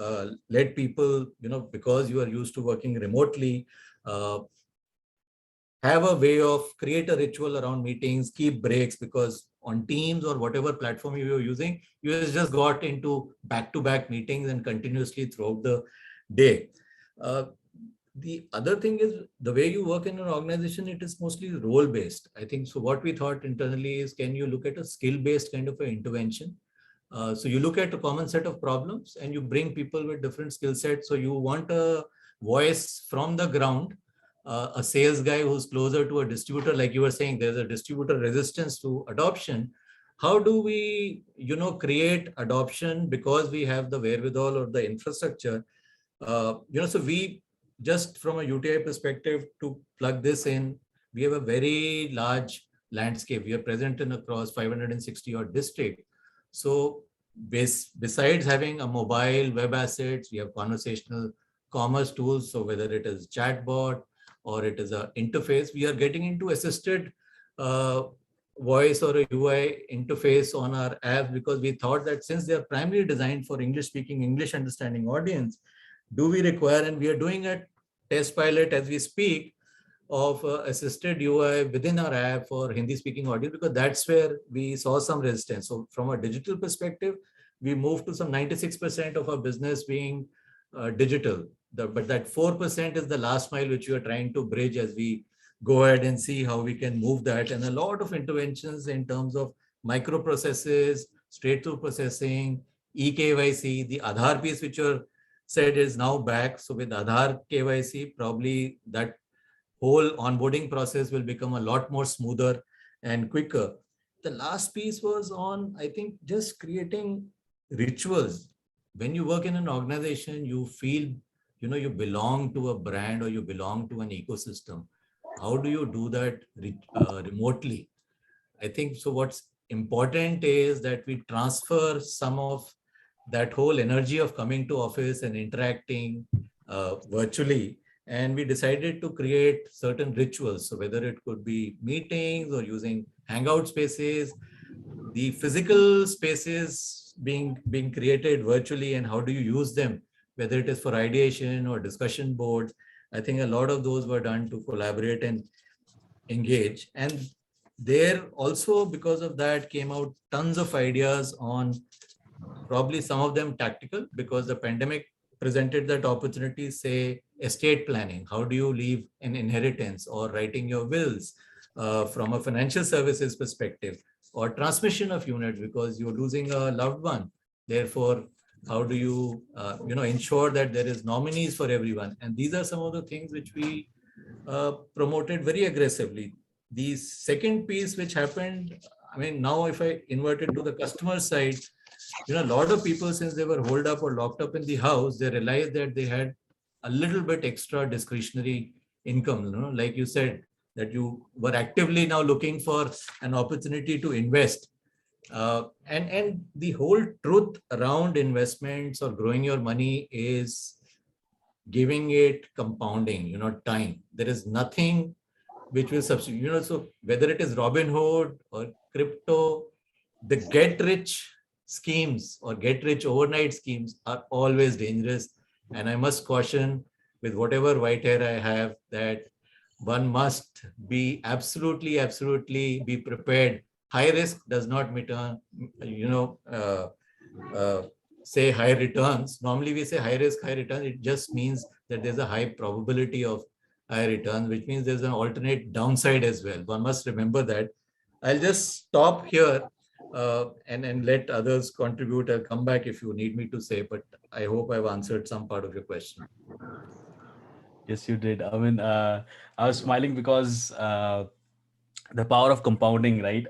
Speaker 6: let people, because you are used to working remotely, have a way of create a ritual around meetings, keep breaks, because on Teams or whatever platform you were using, you just got into back-to-back meetings and continuously throughout the day. The other thing is, the way you work in an organization, it is mostly role-based. I think so. What we thought internally is, can you look at a skill-based kind of an intervention? So you look at a common set of problems and you bring people with different skill sets. So you want a voice from the ground, a sales guy who's closer to a distributor. Like you were saying, there's a distributor resistance to adoption. How do we, create adoption because we have the wherewithal or the infrastructure? So we, just from a UTI perspective, to plug this in, we have a very large landscape. We are present in across 560 odd districts. So besides having a mobile web assets, we have conversational commerce tools. So whether it is chatbot or it is a interface, we are getting into assisted voice or a UI interface on our apps, because we thought that since they are primarily designed for English speaking, English understanding audience, do we require, and we are doing a test pilot as we speak, of assisted UI within our app for Hindi speaking audience, because that's where we saw some resistance. So from a digital perspective, we moved to some 96% of our business being digital. But that 4% is the last mile which we are trying to bridge as we go ahead and see how we can move that. And a lot of interventions in terms of microprocesses, straight through processing, eKYC, the Aadhaar piece which you said is now back. So with Aadhaar KYC, probably that whole onboarding process will become a lot more smoother and quicker. The last piece was on, I think, just creating rituals. When you work in an organization, you feel, you belong to a brand or you belong to an ecosystem. How do you do that remotely? I think so. What's important is that we transfer some of that whole energy of coming to office and interacting virtually. And we decided to create certain rituals. So whether it could be meetings or using hangout spaces, the physical spaces being created virtually, and how do you use them, whether it is for ideation or discussion boards. I think a lot of those were done to collaborate and engage. And there also, because of that, came out tons of ideas on, probably some of them tactical, because the pandemic presented that opportunity, say estate planning. How do you leave an inheritance, or writing your wills from a financial services perspective, or transmission of units because you're losing a loved one. Therefore, how do you, ensure that there is nominees for everyone? And these are some of the things which we promoted very aggressively. The second piece which happened, I mean, now if I invert it to the customer side, a lot of people, since they were holed up or locked up in the house, they realized that they had a little bit extra discretionary income. Like you said, that you were actively now looking for an opportunity to invest. And the whole truth around investments or growing your money is giving it compounding, time. There is nothing which will substitute, so whether it is Robinhood or crypto, the get rich schemes or get rich overnight schemes are always dangerous. And I must caution, with whatever white hair I have, that one must be absolutely be prepared. High risk does not return, say high returns. Normally we say high risk, high return. It just means that there's a high probability of high returns, which means there's an alternate downside as well. One must remember that. I'll just stop here and let others contribute. I'll come back if you need me to say, but I hope I've answered some part of your question.
Speaker 3: Yes, you did. I mean, I was smiling because the power of compounding, right?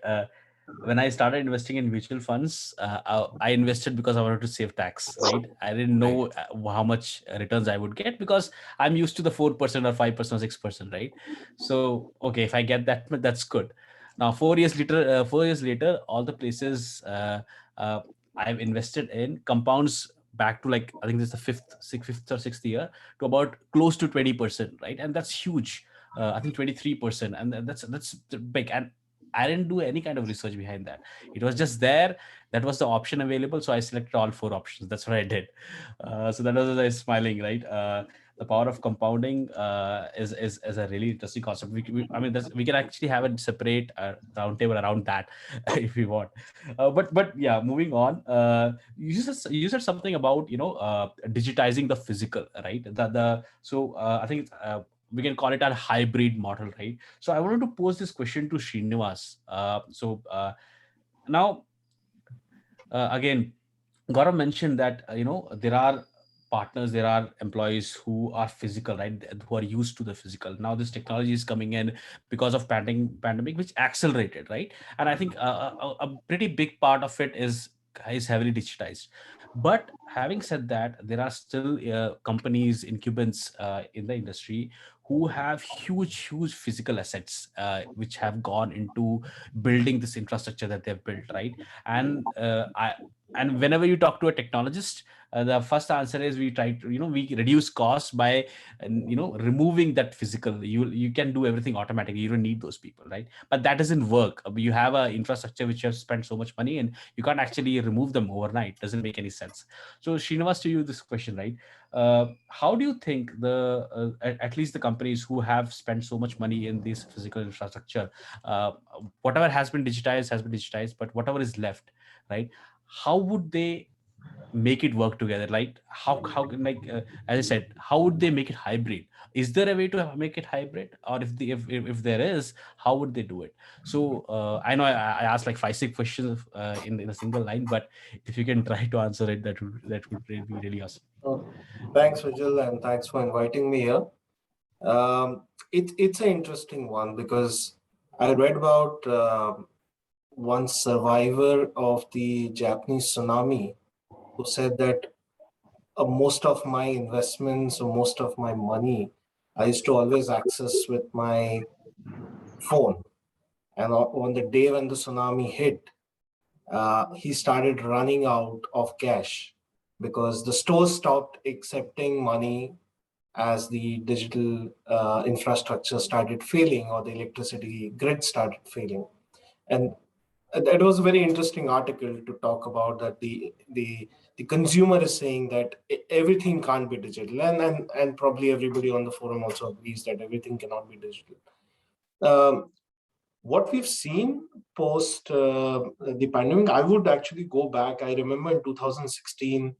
Speaker 3: When I started investing in mutual funds, I invested because I wanted to save tax, right? I didn't know how much returns I would get, because I'm used to the 4% or 5% or 6%, right? So, okay, if I get that, that's good. Now, 4 years later, all the places I've invested in compounds back to, like, I think this is the fifth or sixth year, to about close to 20%, right? And that's huge. I think 23%, and that's big. And I didn't do any kind of research behind that. It was just there. That was the option available. So I selected all 4 options. That's what I did. So that was why I was smiling, right? The power of compounding is a really interesting concept. I mean, we can actually have a separate roundtable around that if we want. But yeah, moving on. You said something about digitizing the physical, right? I think we can call it a hybrid model, right? So I wanted to pose this question to Srinivas. Now, again, Gaurav mentioned that there are partners, there are employees who are physical, right? Who are used to the physical. Now this technology is coming in because of pandemic, which accelerated, right? And I think a pretty big part of it is heavily digitized. But having said that, there are still companies, incumbents in the industry who have huge physical assets, which have gone into building this infrastructure that they've built, right? And whenever you talk to a technologist, the first answer is we try to, we reduce costs by, removing that physical. You can do everything automatically. You don't need those people, right? But that doesn't work. You have a infrastructure which you have spent so much money, and you can't actually remove them overnight. Doesn't make any sense. So Srinivas, to you this question, right? How do you think at least the companies who have spent so much money in this physical infrastructure, whatever has been digitized, but whatever is left, right? How would they make it work together? Like as I said, how would they make it hybrid? Is there a way to make it hybrid, or if there is, how would they do it? So I know I asked like 5-6 questions in a single line, but if you can try to answer it, that would be really awesome.
Speaker 7: Thanks, Vijay, and thanks for inviting me here. It's an interesting one because I read about one survivor of the Japanese tsunami who said that most of my investments or most of my money I used to always access with my phone. And on the day when the tsunami hit, he started running out of cash because the stores stopped accepting money as the digital infrastructure started failing or the electricity grid started failing. And that was a very interesting article to talk about that the consumer is saying that everything can't be digital, and probably everybody on the forum also agrees that everything cannot be digital. What we've seen post the pandemic, I would actually go back. I remember in 2016,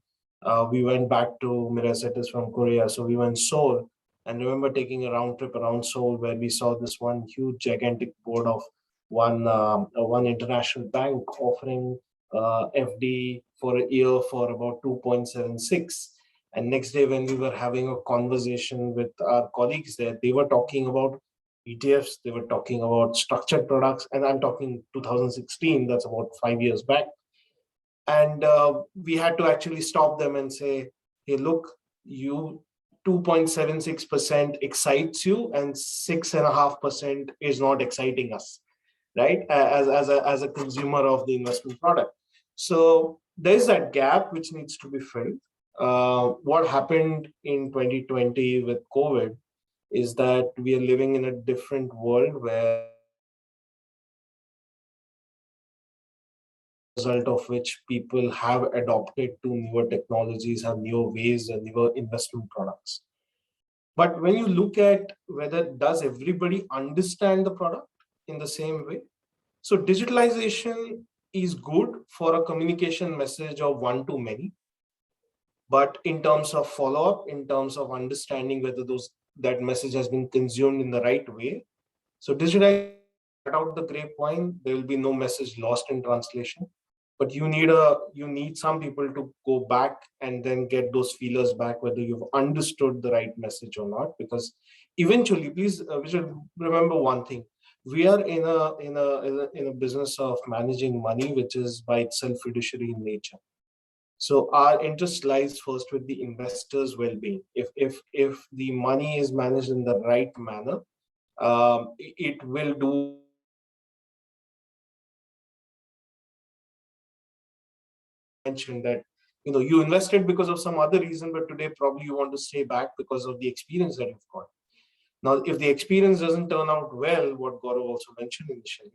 Speaker 7: we went back to Miracetis from Korea. So we went Seoul, and remember taking a round trip around Seoul where we saw this one huge gigantic board of one international bank offering FD for a year for about 2.76. And next day when we were having a conversation with our colleagues there, they were talking about ETFs, they were talking about structured products, and I'm talking 2016, that's about 5 years back. And we had to actually stop them and say, hey, look, you 2.76% excites you and 6.5% is not exciting us, right? As a consumer of the investment product. So there's that gap which needs to be filled. What happened in 2020 with COVID is that we are living in a different world where result of which people have adopted to newer technologies, have newer ways and newer investment products. But when you look at whether does everybody understand the product in the same way? So digitalization is good for a communication message of one to many. But in terms of follow-up, in terms of understanding whether that message has been consumed in the right way. So digitalization, cut out the grapevine, there will be no message lost in translation. But you need some people to go back and then get those feelers back whether you've understood the right message or not. Because eventually, please we should remember one thing: we are in a business of managing money, which is by itself fiduciary in nature. So our interest lies first with the investors' well-being. If the money is managed in the right manner, it will do. Mentioned that you invested because of some other reason, but today probably you want to stay back because of the experience that you've got. Now, if the experience doesn't turn out well, what Gaurav also mentioned initially,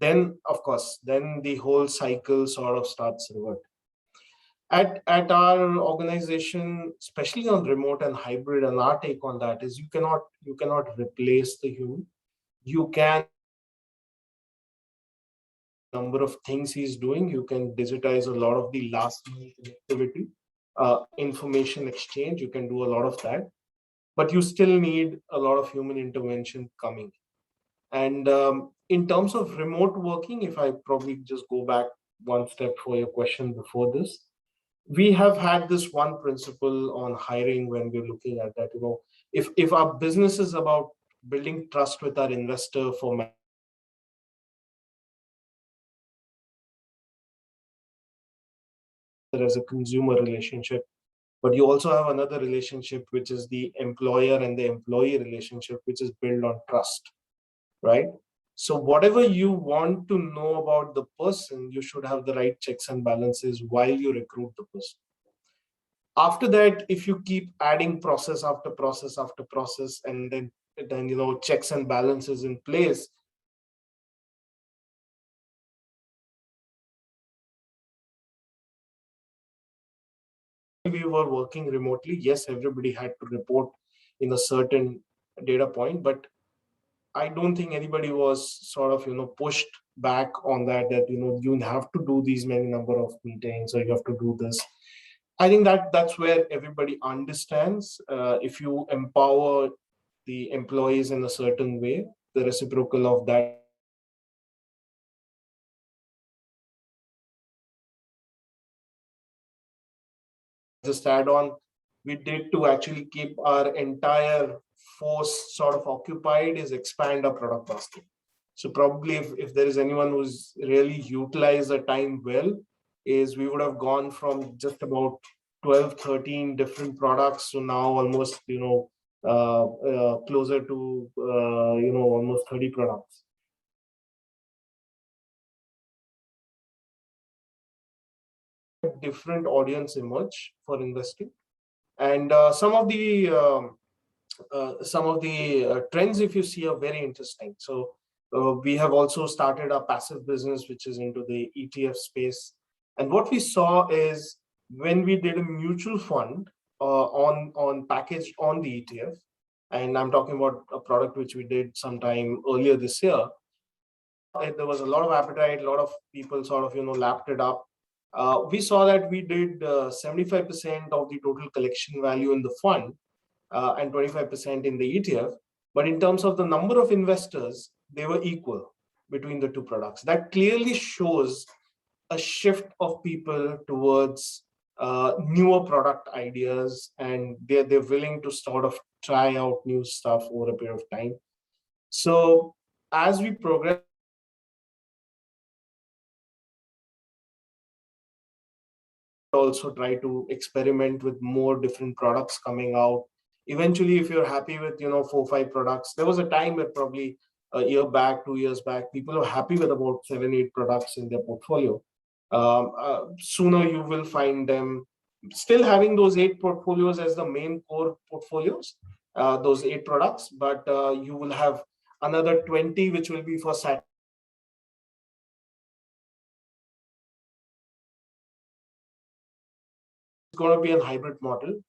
Speaker 7: then of course, then the whole cycle sort of starts revert. At our organization, especially on remote and hybrid, and our take on that is you cannot replace the human. You can number of things he's doing. You can digitize a lot of the last mile connectivity, information exchange. You can do a lot of that, but you still need a lot of human intervention coming. And in terms of remote working, if I probably just go back one step for your question before this, we have had this one principle on hiring when we're looking at that. If our business is about building trust with our investor for as a consumer relationship, But you also have another relationship, which is the employer and the employee relationship, which is built on trust, right? So whatever you want to know about the person, you should have the right checks and balances while you recruit the person. After that, if you keep adding process after process after process, and then checks and balances in place, we were working remotely. Yes, everybody had to report in a certain data point, but I don't think anybody was sort of pushed back on that you have to do these many number of meetings, or you have to do this. I think that's where everybody understands. If you empower the employees in a certain way, the reciprocal of that. Just add on, we did to actually keep our entire force sort of occupied is expand our product basket. So probably if there is anyone who's really utilized the time well, is we would have gone from just about 12, 13 different products to now almost, closer to, almost 30 products. Different audience emerge for investing. And some of the trends, if you see, are very interesting. So we have also started a passive business, which is into the ETF space. And what we saw is when we did a mutual fund on packaged on the ETF, and I'm talking about a product which we did sometime earlier this year, there was a lot of appetite, a lot of people sort of lapped it up. We saw that we did 75% of the total collection value in the fund, and 25% in the ETF. But in terms of the number of investors, they were equal between the two products. That clearly shows a shift of people towards newer product ideas, and they're willing to sort of try out new stuff over a period of time. So as we progress, also try to experiment with more different products coming out. Eventually, if you're happy with 4-5 products, there was a time where probably a year back, 2 years back, people are happy with about 7-8 products in their portfolio. Sooner you will find them still having those 8 portfolios as the main core portfolios, those 8 products, but you will have another 20 which will be for sat. Going to be a hybrid model,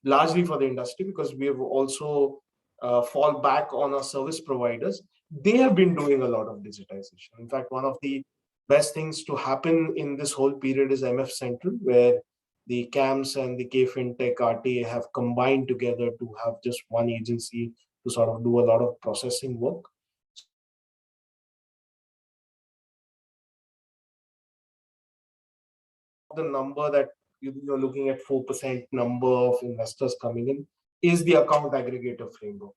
Speaker 7: largely for the industry, because we have also fall back on our service providers. They have been doing a lot of digitization. In fact, one of the best things to happen in this whole period is MF Central, where the CAMS and the K Fintech RTA have combined together to have just one agency to sort of do a lot of processing work. The number that you're looking at, 4% number of investors coming in, is the account aggregator framework,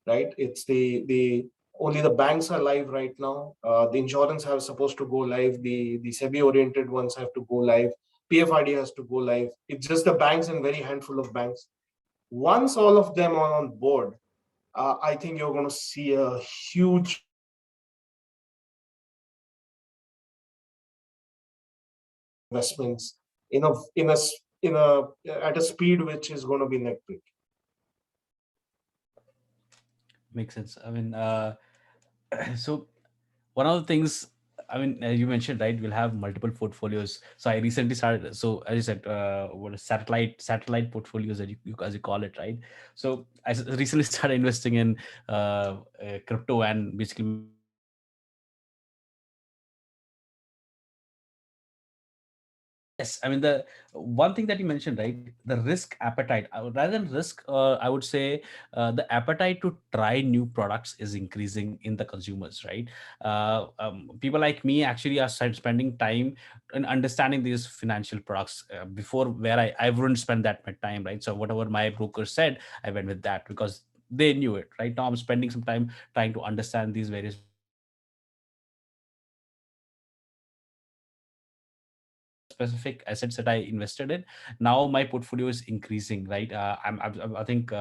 Speaker 7: right? It's the only the banks are live right now. The insurance have supposed to go live. The SEBI oriented ones have to go live. PFRD has to go live. It's just the banks and very handful of banks. Once all of them are on board, I think you're going to see a huge investments at a speed which is going to be neck breaking.
Speaker 3: Makes sense. I mean, so one of the things, I mean, you mentioned, right, we'll have multiple portfolios. So I recently started, so as you said, what is satellite portfolios that you as you call it, right? So I recently started investing in crypto, and basically yes, I mean, the one thing that you mentioned, right, the risk appetite, rather than risk, I would say the appetite to try new products is increasing in the consumers, right? People like me actually are spending time in understanding these financial products before, where I wouldn't spend that much time, right? So whatever my broker said, I went with that because they knew it. Right now, I'm spending some time trying to understand these various. specific assets that I invested in, now my portfolio is increasing, right? I think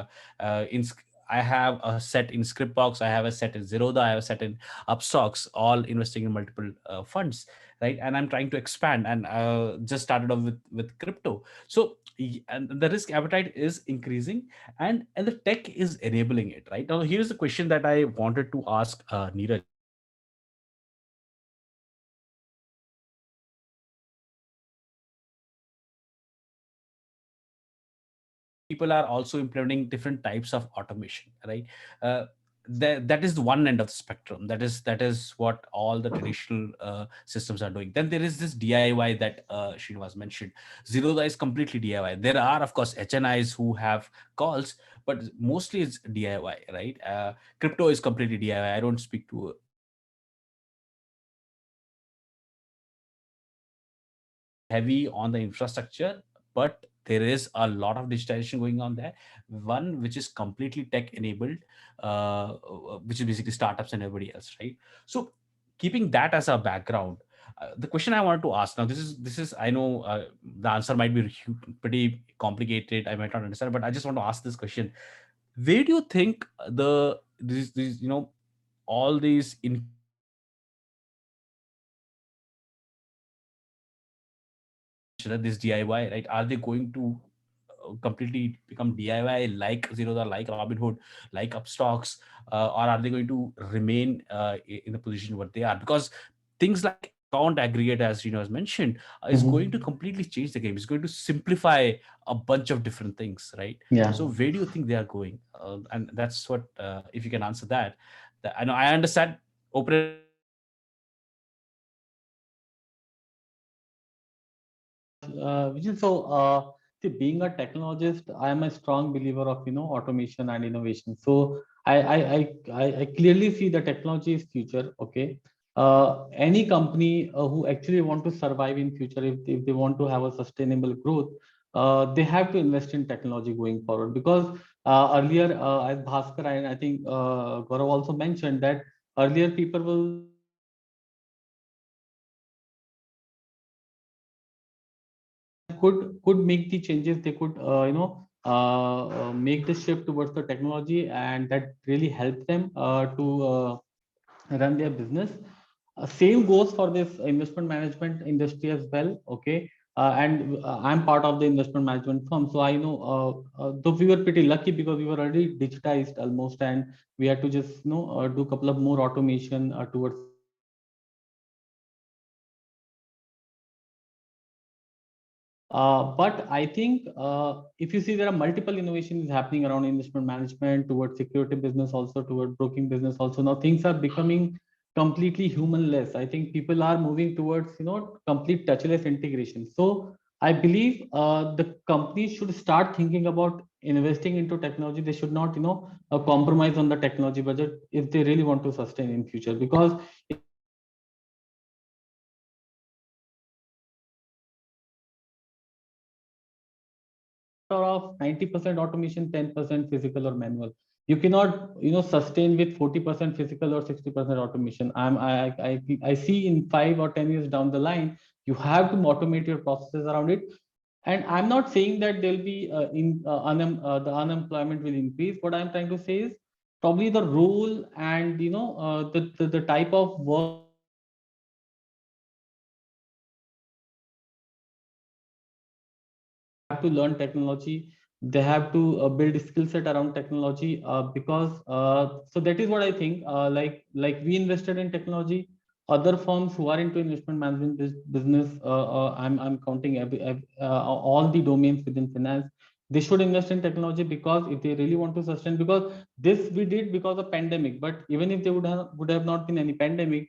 Speaker 3: I have a set in Scriptbox, I have a set in Zerodha, I have a set in Upstocks, all investing in multiple funds, right? And I'm trying to expand, and just started off with crypto. So and the risk appetite is increasing, and the tech is enabling it, right? Now here's the question that I wanted to ask Neeraj. People are also implementing different types of automation, right? That is the one end of the spectrum. That is what all the traditional systems are doing. Then there is this DIY that Srinivas mentioned. Zerodha is completely DIY. There are, of course, HNIs who have calls, but mostly it's DIY, right? Crypto is completely DIY. I don't speak to heavy on the infrastructure, but there is a lot of digitization going on there. One which is completely tech enabled, which is basically startups and everybody else, right? So keeping that as a background, the question I wanted to ask now, this is I know the answer might be pretty complicated, I might not understand, but I just want to ask this question. Where do you think these all these in this DIY, right? Are they going to completely become DIY like Zerodha, like Robinhood, like Upstocks, or are they going to remain in the position where they are? Because things like account aggregator, as has mentioned, is going to completely change the game. It's going to simplify a bunch of different things, right?
Speaker 8: Yeah.
Speaker 3: So where do you think they are going? And that's what, if you can answer that. I know I understand open.
Speaker 8: Vijay, see, being a technologist, I am a strong believer of automation and innovation. So I clearly see the technology is future. Okay, any company who actually want to survive in future, if they want to have a sustainable growth, they have to invest in technology going forward. Because earlier, as Bhaskar and I think Gaurav also mentioned that earlier people will could make the changes. They could make the shift towards the technology, and that really helped them to run their business. Same goes for this investment management industry as well. Okay, and I'm part of the investment management firm, so I know though we were pretty lucky because we were already digitized almost, and we had to just do a couple of more automation towards. But I think if you see, there are multiple innovations happening around investment management, towards security business, also toward broking business. Also, now things are becoming completely humanless. I think people are moving towards complete touchless integration. So I believe the companies should start thinking about investing into technology. They should not compromise on the technology budget if they really want to sustain in future. Because of 90% automation, 10% physical or manual. You cannot sustain with 40% physical or 60% automation. I see in 5 or 10 years down the line, you have to automate your processes around it. And I'm not saying that there'll be the unemployment will increase. What I'm trying to say is probably the role and the type of work have to learn technology. They have to build a skill set around technology, because so that is what I think. Like we invested in technology. Other firms who are into investment management business, I'm counting all the domains within finance. They should invest in technology, because if they really want to sustain, because this we did because of pandemic. But even if they would have not been any pandemic,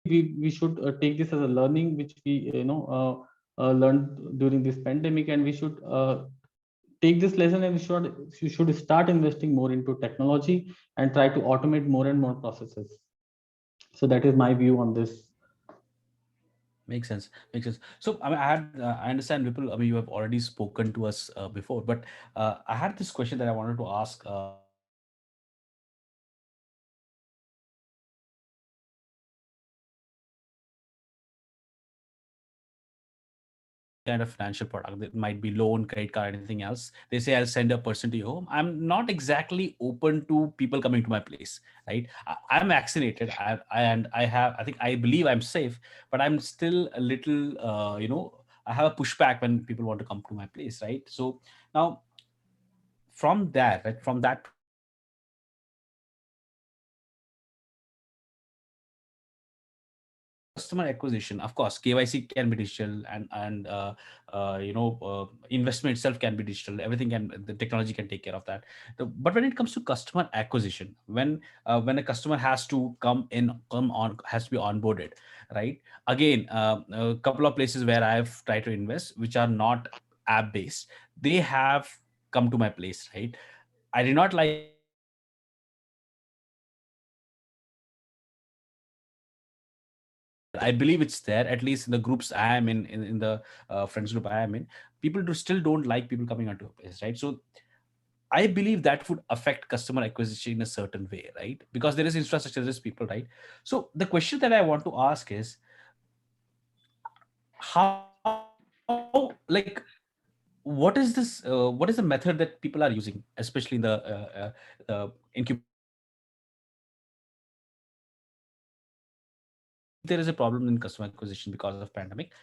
Speaker 8: we should take this as a learning which we learned during this pandemic, and we should take this lesson, and we should start investing more into technology and try to automate more and more processes. So that is my view on this.
Speaker 3: Makes sense. Makes sense. So I understand, Vipul. I mean, you have already spoken to us before, but I had this question that I wanted to ask. kind of financial product that might be loan, credit card, anything else. They say I'll send a person to your home. I'm not exactly open to people coming to my place, right? I'm vaccinated. I believe I'm safe, but I'm still a little, I have a pushback when people want to come to my place, right? So now from that, right, from that customer acquisition, of course KYC can be digital, and investment itself can be digital. Everything can, the technology can take care of that. But when it comes to customer acquisition, when a customer has to has to be onboarded, right? Again, a couple of places where I've tried to invest which are not app based, they have come to my place, right? I did not like I believe it's there, at least in the groups I am in the friends group I am in. People still don't like people coming onto a place, right? So I believe that would affect customer acquisition in a certain way, right? Because there is infrastructure, there is people, right? So the question that I want to ask is, what is this? What is the method that people are using, especially in the incubation? There is a problem in customer acquisition because of pandemic.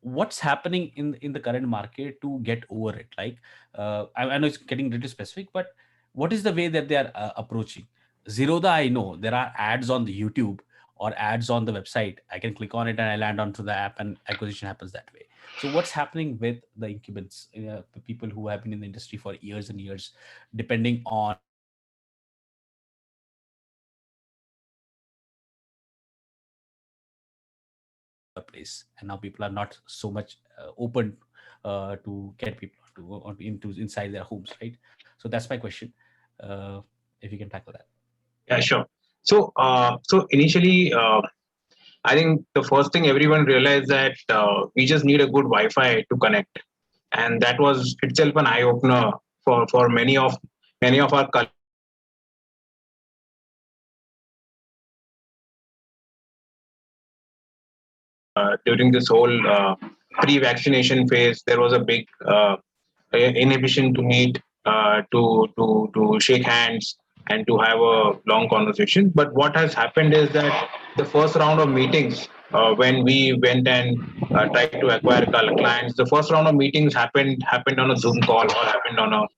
Speaker 3: What's happening in the current market to get over it? Like, I know it's getting really specific, but what is the way that they are approaching Zerodha? I know there are ads on the YouTube or ads on the website. I can click on it and I land onto the app and acquisition happens that way. So what's happening with the incumbents, the people who have been in the industry for years and years, depending on a place, and now people are not so much open to get people into inside their homes, right? So that's my question. If you can tackle that.
Speaker 2: Yeah, sure. So initially, I think the first thing everyone realized that we just need a good Wi-Fi to connect, and that was itself an eye opener for many of our during this whole pre-vaccination phase. There was a big inhibition to meet, to shake hands, and to have a long conversation. But what has happened is that the first round of meetings, when we went and tried to acquire clients, the first round of meetings happened on a Zoom call, or happened on a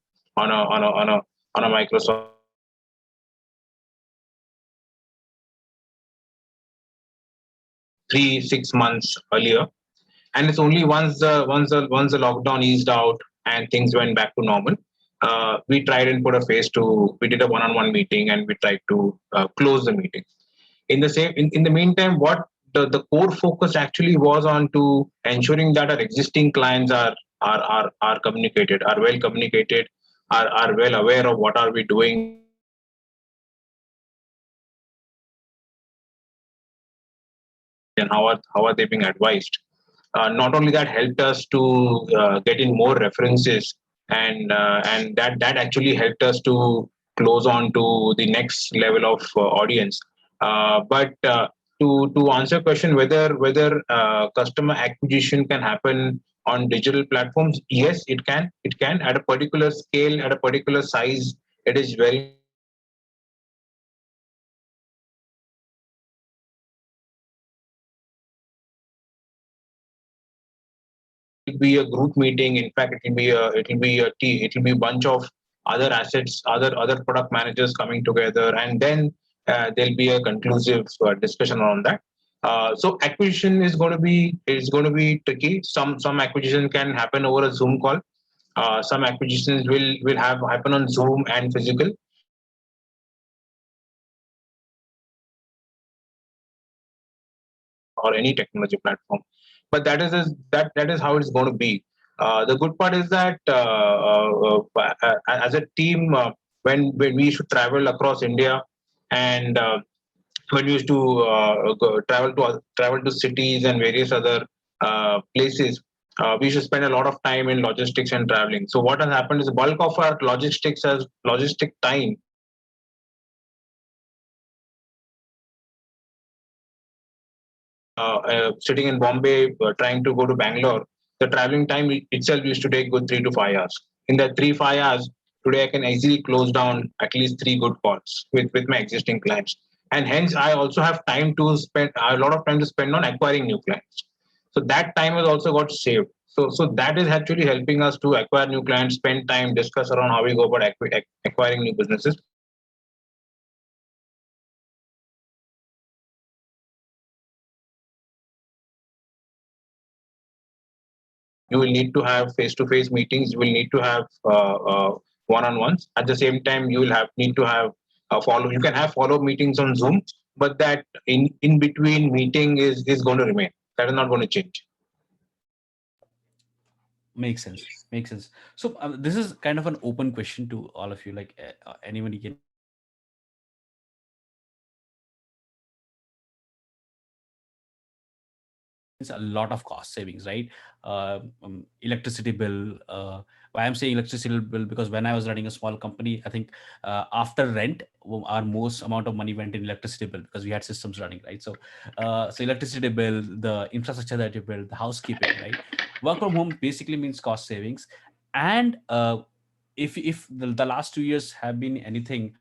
Speaker 2: Microsoft 3 6 months earlier. And it's only once the lockdown eased out and things went back to normal, we tried and put a face to, we did a one-on-one meeting, and we tried to close the meeting. In the meantime, what the core focus actually was on to ensuring that our existing clients are communicated, are well communicated, are well aware of what are we doing, and how are they being advised. Not only that, helped us to get in more references, and that actually helped us to close on to the next level of audience. But to answer your question, whether customer acquisition can happen on digital platforms, yes, it can at a particular scale, at a particular size. It is very be a group meeting. In fact, it'll be a bunch of other assets, other product managers coming together, and then there'll be a conclusive discussion on that. So acquisition is going to be tricky. Some acquisition can happen over a Zoom call. Some acquisitions will have happen on Zoom and physical, or any technology platform. But that is how it's going to be. The good part is that as a team, when we used to travel across India, and when we used to travel to cities and various other places, we should spend a lot of time in logistics and traveling. So what has happened is the bulk of our logistic time sitting in Bombay, trying to go to Bangalore. the traveling time itself used to take good 3 to 5 hours. In that 3 5 hours, today I can easily close down at least 3 good calls with my existing clients. And hence, I also have time to spend a lot of time to spend on acquiring new clients. So that time has also got saved. So that is actually helping us to acquire new clients, spend time, discuss around how we go about acquiring new businesses. You will need to have face-to-face meetings. You will need to have one-on-ones. At the same time, you will need to have follow. You can have follow-up meetings on Zoom, but that in between meeting is going to remain. That is not going to change.
Speaker 3: Makes sense. Makes sense. So this is kind of an open question to all of you. Like anybody can. It's a lot of cost savings, right? Electricity bill. Why I'm saying electricity bill, because when I was running a small company, I think after rent, our most amount of money went in electricity bill because we had systems running, right? So electricity bill, the infrastructure that you build, the housekeeping, right? Work from home basically means cost savings. And if the last 2 years have been anything,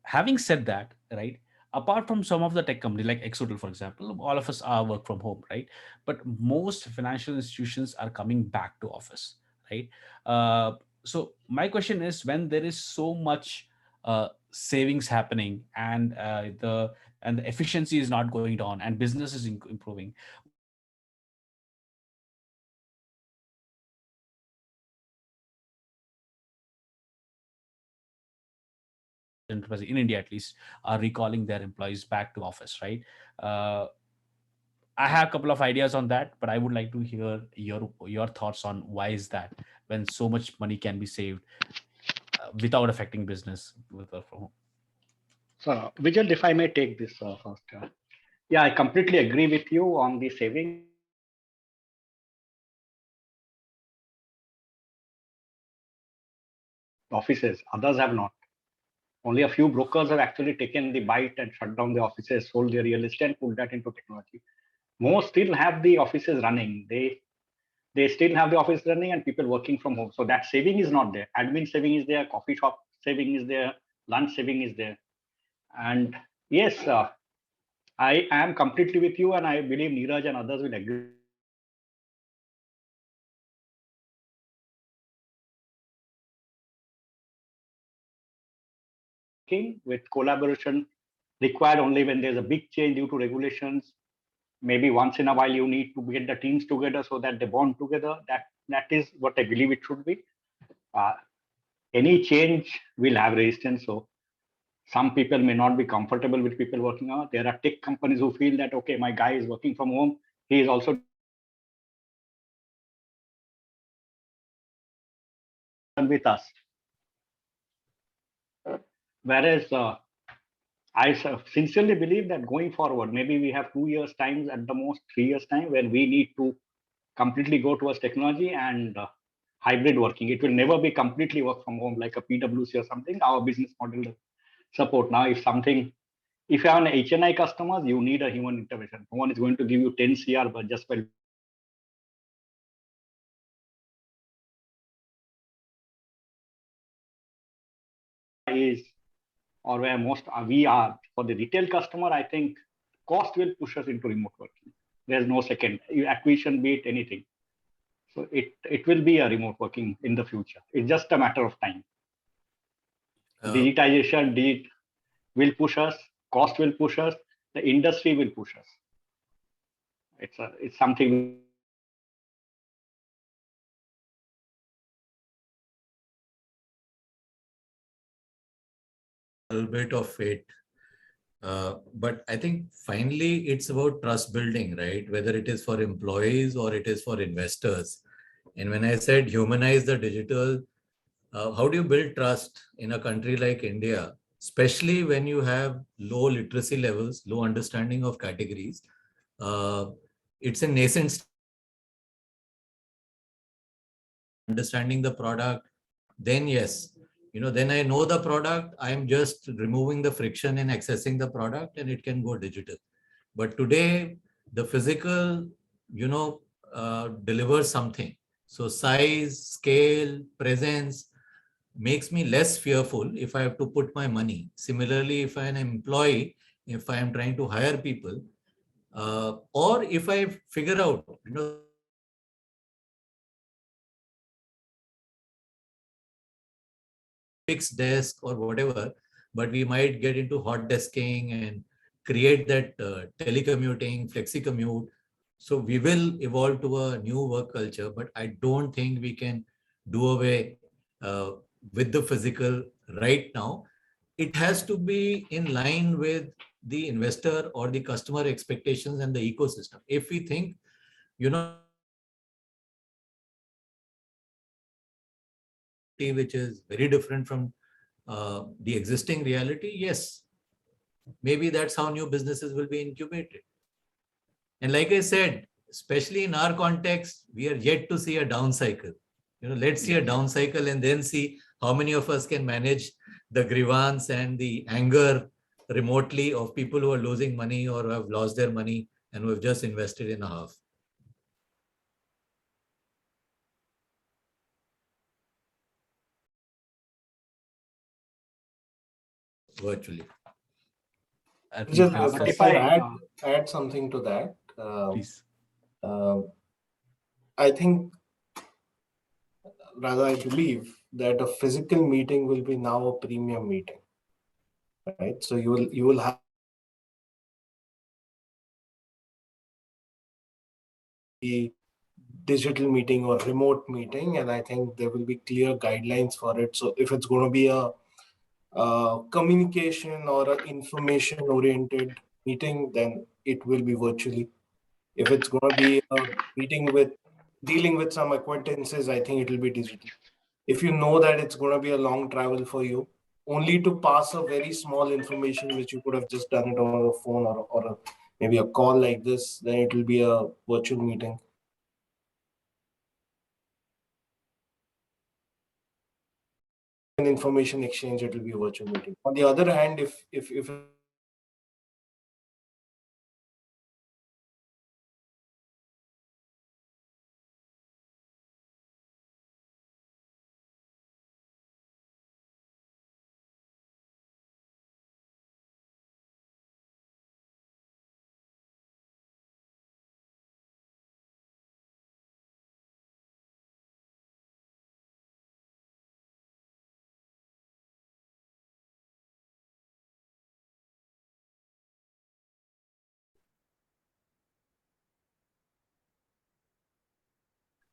Speaker 3: having said that, right, apart from some of the tech companies like Exotel, for example, all of us are work from home, right? But most financial institutions are coming back to office, right? So my question is, when there is so much savings happening and the efficiency is not going down and business is improving, enterprises in India at least are recalling their employees back to office, right? I have a couple of ideas on that, but I would like to hear your thoughts on why is that, when so much money can be saved without affecting business with work from home.
Speaker 4: So, Vijay, if I may take this first. Yeah, I completely agree with you on the saving. Offices, others have not. Only a few brokers have actually taken the bite and shut down the offices, sold their real estate, and put that into technology. Most still have the offices running. They still have the office running and people working from home. So that saving is not there. Admin saving is there. Coffee shop saving is there. Lunch saving is there. And yes, I am completely with you, and I believe Neeraj and others will agree. With collaboration required only when there's a big change due to regulations. Maybe once in a while you need to get the teams together so that they bond together. That is what I believe it should be. Any change will have resistance. So some people may not be comfortable with people working out. There are tech companies who feel that, okay, my guy is working from home. He is also with us. Whereas I sincerely believe that going forward, maybe we have 2 years time, at the most 3 years time, where we need to completely go towards technology and hybrid working. It will never be completely work from home like a PwC or something. Our business model support. Now, if you have an HNI customers, you need a human intervention. No one is going to give you 10 CR, but just by is, or where most we are for the retail customer, I think cost will push us into remote working. There's no second acquisition, be it anything. So it will be a remote working in the future. It's just a matter of time. Digitization will push us, cost will push us, the industry will push us. It's something.
Speaker 6: A little bit of fate. But I think finally it's about trust building, right? Whether it is for employees or it is for investors. And when I said humanize the digital, how do you build trust in a country like India, especially when you have low literacy levels, low understanding of categories? It's a nascent understanding the product. Then yes, then I know the product. I'm just removing the friction in accessing the product, and it can go digital. But today, the physical, delivers something. So size, scale, presence makes me less fearful if I have to put my money. Similarly, if I'm an employee, if I am trying to hire people, or if I figure out, fixed desk or whatever, but we might get into hot desking and create that telecommuting, flexi commute. So we will evolve to a new work culture, but I don't think we can do away with the physical right now. It has to be in line with the investor or the customer expectations and the ecosystem. If we think, which is very different from the existing reality, yes, maybe that's how new businesses will be incubated. And like I said, especially in our context, we are yet to see a down cycle. Let's see a down cycle and then see how many of us can manage the grievance and the anger remotely of people who are losing money or have lost their money and who have just invested in a half. Virtually.
Speaker 7: If I add something to that,
Speaker 3: please.
Speaker 7: I think, rather, I believe that a physical meeting will be now a premium meeting, right? So you will have the digital meeting or remote meeting, and I think there will be clear guidelines for it. So if it's going to be a communication or an information oriented meeting, then it will be virtually. If it's going to be a meeting with dealing with some acquaintances, I think it will be digital. If you know that it's going to be a long travel for you, only to pass a very small information which you could have just done it on a phone or maybe a call like this, then it will be a virtual meeting. An information exchange, it will be a virtual meeting. On the other hand, if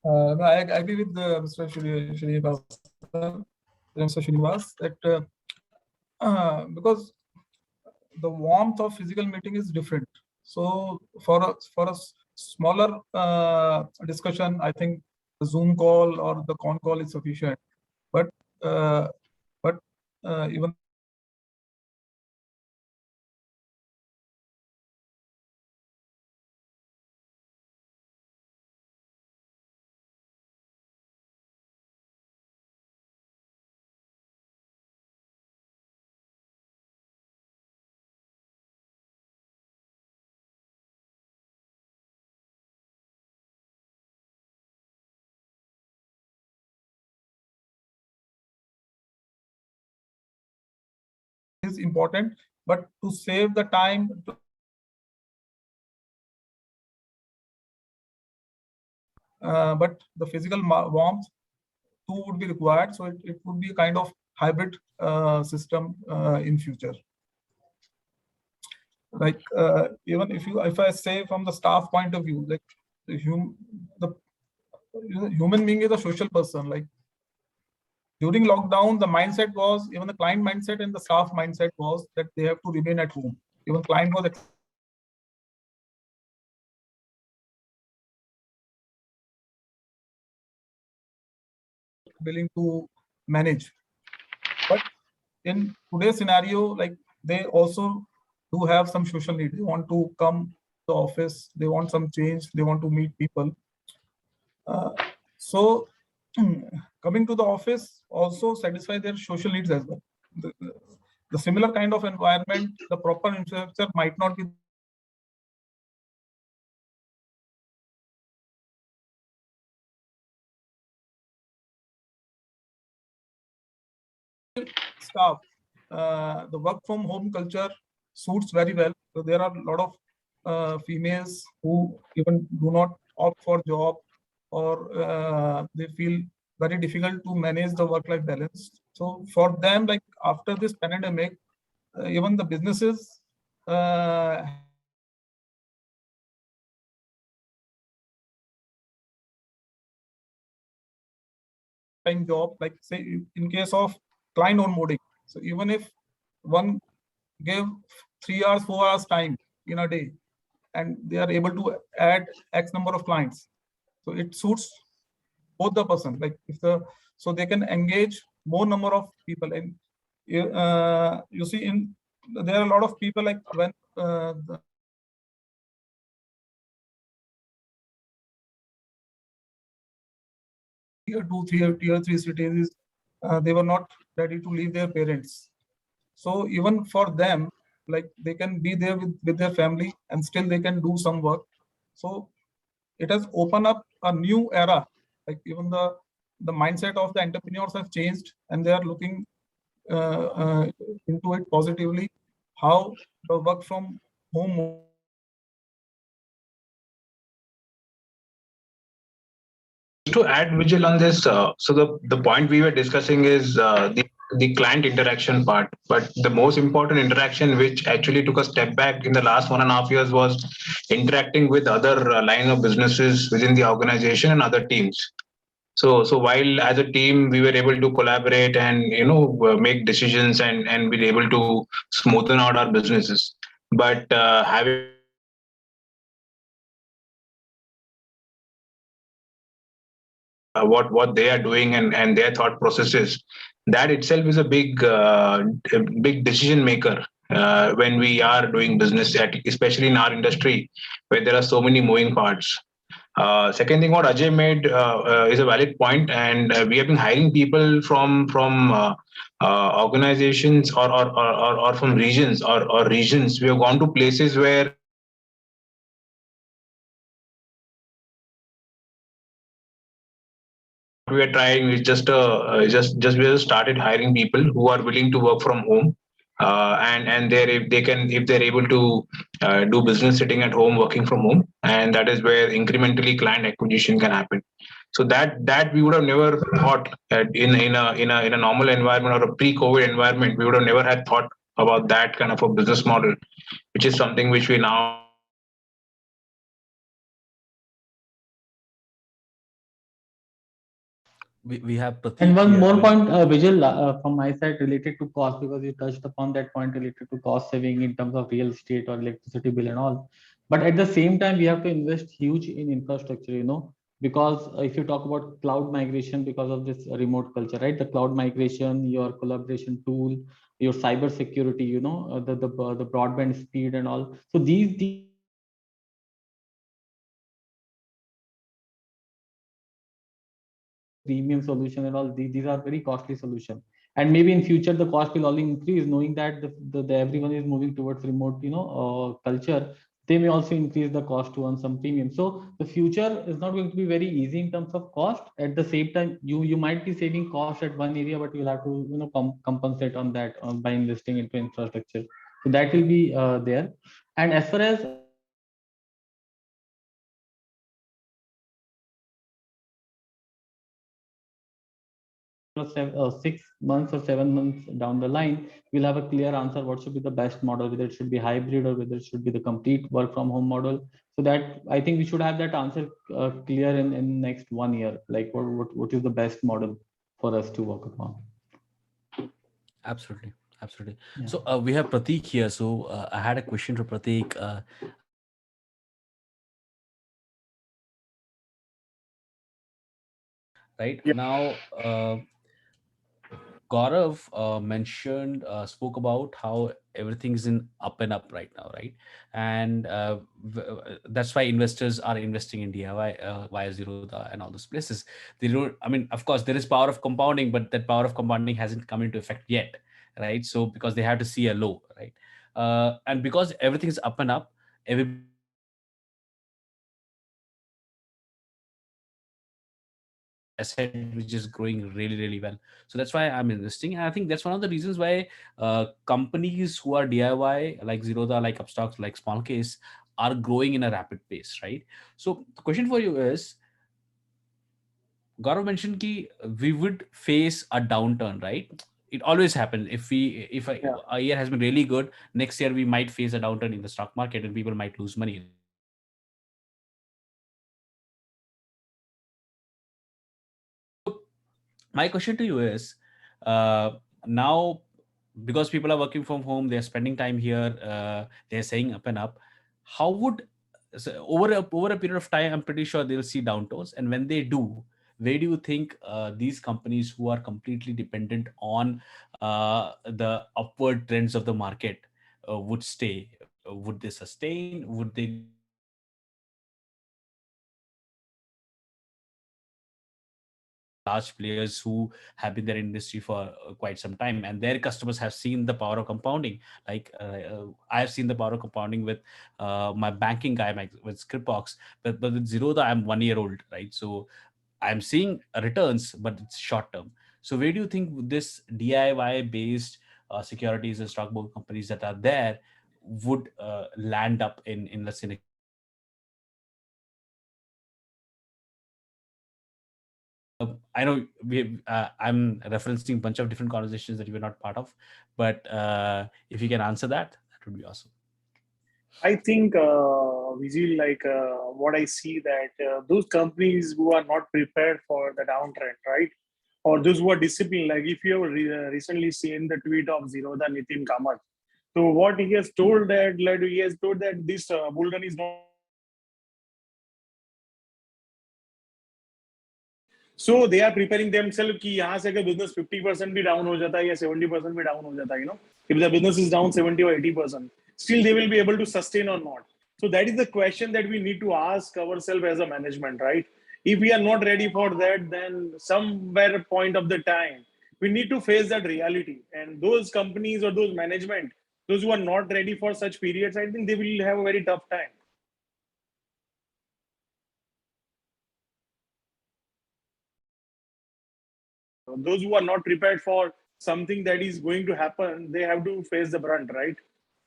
Speaker 5: I agree with Mr. Srinivas that because the warmth of physical meeting is different. So for a smaller discussion, I think the Zoom call or the con call is sufficient. But even is important, but to save the time, but the physical warmth too would be required. So it would be a kind of hybrid system in future. Like even if I say from the staff point of view, like the human being is a social person. Like during lockdown, the mindset was, even the client mindset and the staff mindset was that they have to remain at home. Even client was willing to manage. But in today's scenario, like they also do have some social need. They want to come to the office. They want some change. They want to meet people. So coming to the office also satisfy their social needs as well. The similar kind of environment, the proper infrastructure might not be staff. The work from home culture suits very well. So there are a lot of females who even do not opt for job, or they feel very difficult to manage the work-life balance. So for them, like after this pandemic, even the businesses time job, like say in case of client onboarding. So even if one give 3 hours, 4 hours time in a day, and they are able to add X number of clients, so it suits both the person. Like if so they can engage more number of people. And you see, there are a lot of people, like when tier 3 cities, they were not ready to leave their parents. So even for them, like they can be there with their family and still they can do some work. So it has opened up a new era. Like even the mindset of the entrepreneurs have changed, and they are looking into it positively. How the work from home.
Speaker 2: To add visual on this, so the point we were discussing is the client interaction part, but the most important interaction which actually took a step back in the last 1.5 years was interacting with other line of businesses within the organization and other teams. So while as a team we were able to collaborate and make decisions and be able to smoothen out our businesses, but having what they are doing and their thought processes, that itself is a big decision maker when we are doing business, especially in our industry where there are so many moving parts. Second thing, what Ajay made is a valid point, and we have been hiring people from organizations or from regions or regions. We have gone to places where we are trying is just we have started hiring people who are willing to work from home, and if they're able to do business sitting at home, working from home, and that is where incrementally client acquisition can happen. So that we would have never thought in a normal environment or a pre-COVID environment, we would have never had thought about that kind of a business model, which is something which we now.
Speaker 3: We have Prateek
Speaker 8: And one
Speaker 3: here.
Speaker 8: more point, Vijay, from my side related to cost, because you touched upon that point related to cost saving in terms of real estate or electricity bill and all. But at the same time, we have to invest huge in infrastructure, because if you talk about cloud migration, because of this remote culture, right? The cloud migration, your collaboration tool, your cyber security, the broadband speed and all. So these premium solution and all, these are very costly solution. And maybe in future the cost will only increase, knowing that the everyone is moving towards remote culture. They may also increase the cost to earn some premium. So the future is not going to be very easy in terms of cost. At the same time, you might be saving cost at one area, but you'll have to compensate on that by investing into infrastructure. So that will be there. And as far as of 6 months or 7 months down the line, we'll have a clear answer what should be the best model, whether it should be hybrid or whether it should be the complete work from home model. So that I think we should have that answer clear in next 1 year, like what is the best model for us to work upon.
Speaker 3: Absolutely.
Speaker 8: Yeah.
Speaker 3: So we have Prateek here. So I had a question for Prateek. Right now, Gaurav mentioned, spoke about how everything is in up and up right now, right? And that's why investors are investing in DIY via Zerodha and all those places. They don't. I mean, of course, there is power of compounding, but that power of compounding hasn't come into effect yet, right? So because they have to see a low, right? And because everything is up and up, everybody asset which is growing really really well. So that's why I'm investing, and I think that's one of the reasons why companies who are DIY like Zerodha, like Upstocks, like Small Case are growing in a rapid pace, right? So the question for you is, Gaurav mentioned ki we would face a downturn, right? It always happens. If a year has been really good, next year we might face a downturn in the stock market and people might lose money. My question to you is, now because people are working from home, they're spending time here, they're saying up and up. How would, so over a period of time, I'm pretty sure they'll see downturns, and when they do, where do you think these companies who are completely dependent on the upward trends of the market would stay? Would they sustain? Would they large players who have been there in industry for quite some time, and their customers have seen the power of compounding? Like I have seen the power of compounding with my banking guy, with Scriptbox, but with Zerodha, I'm 1 year old, right? So I'm seeing returns, but it's short term. So where do you think this DIY based securities and stock broker companies that are there would land up in let's say I know I'm referencing a bunch of different conversations that you were not part of, but if you can answer that, that would be awesome.
Speaker 9: I think, Vijay, what I see that those companies who are not prepared for the downtrend, right? Or those who are disciplined, like if you have recently seen the tweet of Zerodha Nitin Kamath. So what he has told that, like, he has told that this bull run is not. So they are preparing themselves कि यहाँ से अगर business 50% भी down हो जाता है या 70% भी down हो जाता है, you know, if the business is down 70 or 80%, still they will be able to sustain or not. So that is the question that we need to ask ourselves as a management, right? If we are not ready for that, then somewhere point of the time we need to face that reality. And those companies or those management, those who are not ready for such periods, I think they will have a very tough time. Those who are not prepared for something that is going to happen, they have to face the brunt, right?